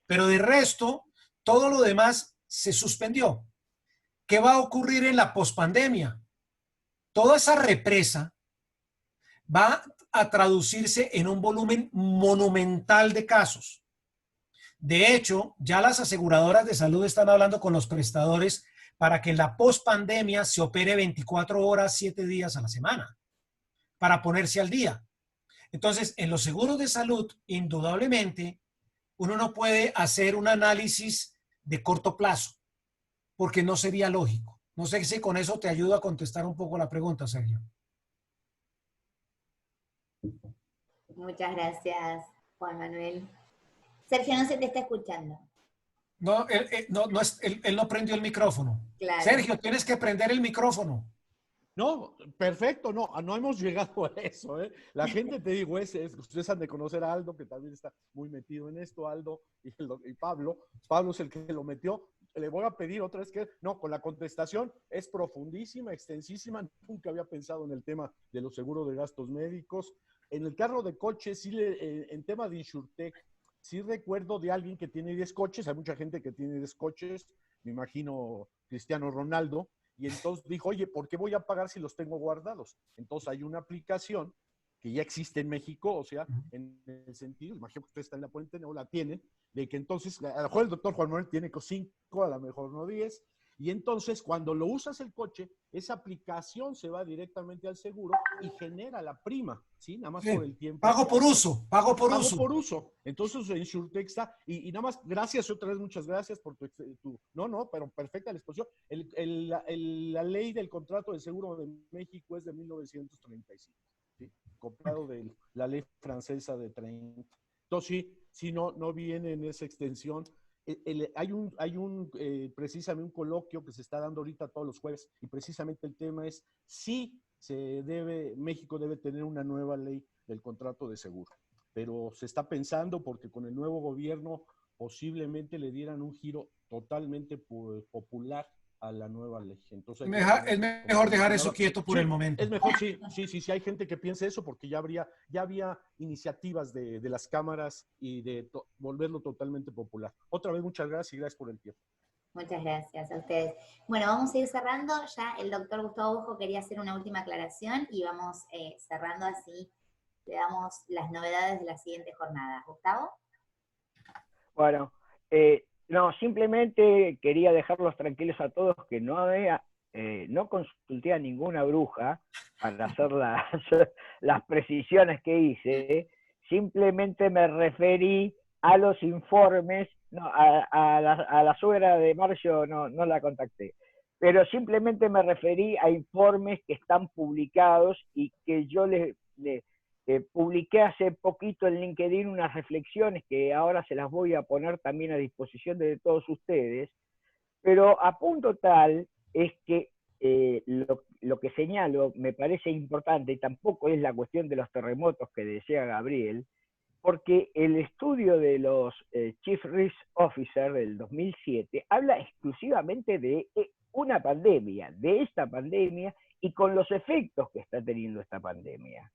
Pero de resto, todo lo demás se suspendió. ¿Qué va a ocurrir en la pospandemia? Toda esa represa va a traducirse en un volumen monumental de casos. De hecho, ya las aseguradoras de salud están hablando con los prestadores para que en la pospandemia se opere 24 horas, 7 días a la semana, para ponerse al día. Entonces, en los seguros de salud, indudablemente, uno no puede hacer un análisis de corto plazo, porque no sería lógico. No sé si con eso te ayuda a contestar un poco la pregunta, Sergio. Muchas gracias, Juan Manuel. Sergio, no se te está escuchando. No, él no prendió el micrófono. Claro. Sergio, tienes que prender el micrófono. No, perfecto, no hemos llegado a eso, ¿eh? La gente, te digo, ustedes han de conocer a Aldo, que también está muy metido en esto, Aldo y Pablo. Pablo es el que lo metió. Le voy a pedir otra vez con la contestación es profundísima, extensísima. Nunca había pensado en el tema de los seguros de gastos médicos. En el carro de coche, sí, en tema de InsurTech, sí recuerdo de alguien que tiene 10 coches, hay mucha gente que tiene 10 coches, me imagino Cristiano Ronaldo, y entonces dijo, oye, ¿por qué voy a pagar si los tengo guardados? Entonces hay una aplicación que ya existe en México, o sea, en el sentido, imagino que usted está en la puente, no la tienen, de que entonces, a lo mejor el doctor Juan Manuel tiene 5, a lo mejor no 10, y entonces cuando lo usas el coche, esa aplicación se va directamente al seguro y genera la prima, ¿sí? Nada más por el tiempo. Pago por uso. Pago por uso. Entonces, InsurTech está, y nada más, gracias otra vez, muchas gracias por pero perfecta la exposición. La ley del contrato de seguro de México es de 1935, ¿sí? Copiado de la ley francesa de 30. Entonces, sí, no viene en esa extensión. Hay precisamente un coloquio que se está dando ahorita todos los jueves, y precisamente el tema es si México debe tener una nueva ley del contrato de seguro. Pero se está pensando porque con el nuevo gobierno posiblemente le dieran un giro totalmente popular a la nueva ley. Entonces, es mejor dejar eso quieto por el momento. Es mejor, sí, hay gente que piense eso, porque ya había iniciativas de las cámaras y de volverlo totalmente popular. Otra vez, muchas gracias y gracias por el tiempo. Muchas gracias a ustedes. Bueno, vamos a ir cerrando. Ya el doctor Gustavo Bojo quería hacer una última aclaración y vamos cerrando así. Le damos las novedades de la siguiente jornada. ¿Gustavo? Bueno, no, simplemente quería dejarlos tranquilos a todos que no consulté a ninguna bruja para hacer las precisiones que hice. Simplemente me referí a los informes. No, a la suegra de Marcio no la contacté, pero simplemente me referí a informes que están publicados y que yo le publiqué hace poquito en LinkedIn unas reflexiones que ahora se las voy a poner también a disposición de todos ustedes, pero a punto tal es que lo que señalo me parece importante, y tampoco es la cuestión de los terremotos que decía Gabriel, porque el estudio de los Chief Risk Officer del 2007 habla exclusivamente de una pandemia, de esta pandemia y con los efectos que está teniendo esta pandemia.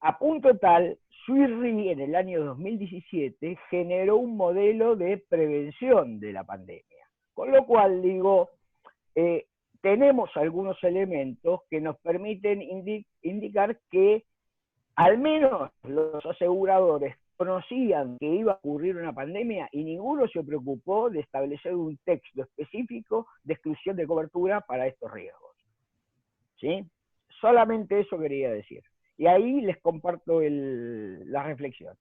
A punto tal, SWIRI en el año 2017 generó un modelo de prevención de la pandemia, con lo cual digo, tenemos algunos elementos que nos permiten indicar que al menos los aseguradores conocían que iba a ocurrir una pandemia y ninguno se preocupó de establecer un texto específico de exclusión de cobertura para estos riesgos. ¿Sí? Solamente eso quería decir. Y ahí les comparto las reflexiones.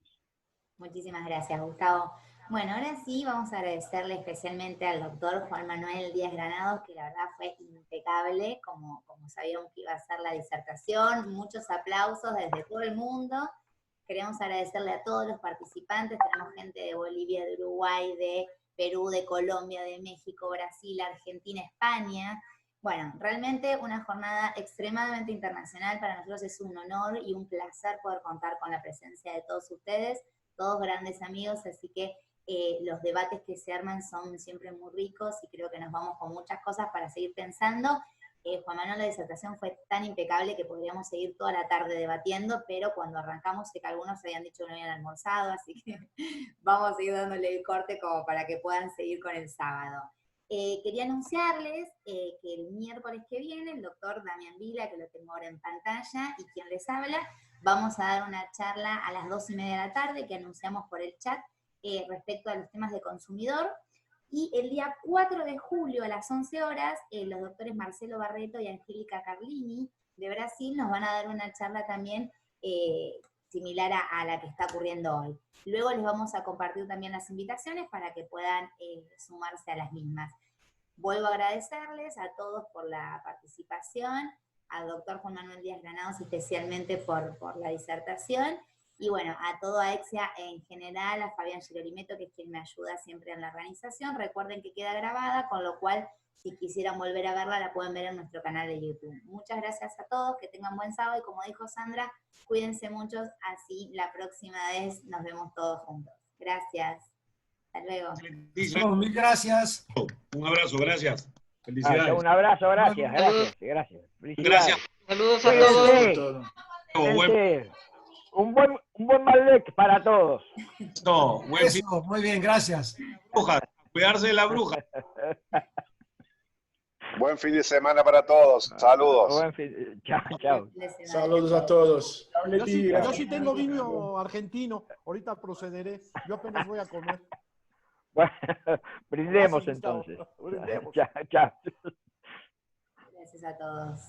Muchísimas gracias, Gustavo. Bueno, ahora sí vamos a agradecerle especialmente al doctor Juan Manuel Díaz Granados, que la verdad fue impecable, como sabíamos que iba a ser la disertación. Muchos aplausos desde todo el mundo. Queremos agradecerle a todos los participantes. Tenemos gente de Bolivia, de Uruguay, de Perú, de Colombia, de México, Brasil, Argentina, España. Bueno, realmente una jornada extremadamente internacional. Para nosotros es un honor y un placer poder contar con la presencia de todos ustedes, todos grandes amigos, así que los debates que se arman son siempre muy ricos y creo que nos vamos con muchas cosas para seguir pensando. Juan Manuel, la disertación fue tan impecable que podríamos seguir toda la tarde debatiendo, pero cuando arrancamos sé que algunos habían dicho que no habían almorzado, así que vamos a seguir dándole el corte como para que puedan seguir con el sábado. Quería anunciarles que el miércoles que viene el doctor Damián Vila, que lo tengo ahora en pantalla, y quien les habla, vamos a dar una charla a las 2:30 de la tarde que anunciamos por el chat respecto a los temas de consumidor. Y el día 4 de julio a las 11 horas, los doctores Marcelo Barreto y Angélica Carlini de Brasil nos van a dar una charla también similar a la que está ocurriendo hoy. Luego les vamos a compartir también las invitaciones para que puedan sumarse a las mismas. Vuelvo a agradecerles a todos por la participación, al doctor Juan Manuel Díaz Granados especialmente por la disertación, y bueno, a todo AEXIA en general, a Fabián Girolimeto, que es quien me ayuda siempre en la organización. Recuerden que queda grabada, con lo cual, si quisieran volver a verla, la pueden ver en nuestro canal de YouTube. Muchas gracias a todos, que tengan buen sábado, y como dijo Sandra, cuídense mucho, así la próxima vez nos vemos todos juntos. Gracias. Hasta luego. Mil gracias. Un abrazo, gracias. Felicidades. Un abrazo, gracias. Gracias. Saludos a todos. Gente, un buen Malbec para todos. No, buen fin. Eso, muy bien, gracias. Bruja, cuidarse de la bruja. Buen fin de semana para todos. Saludos. Chao. Saludos a todos. Yo sí tengo vino argentino. Ahorita procederé. Yo apenas voy a comer. Bueno, brindemos entonces. Brindemos. Chao. Gracias a todos.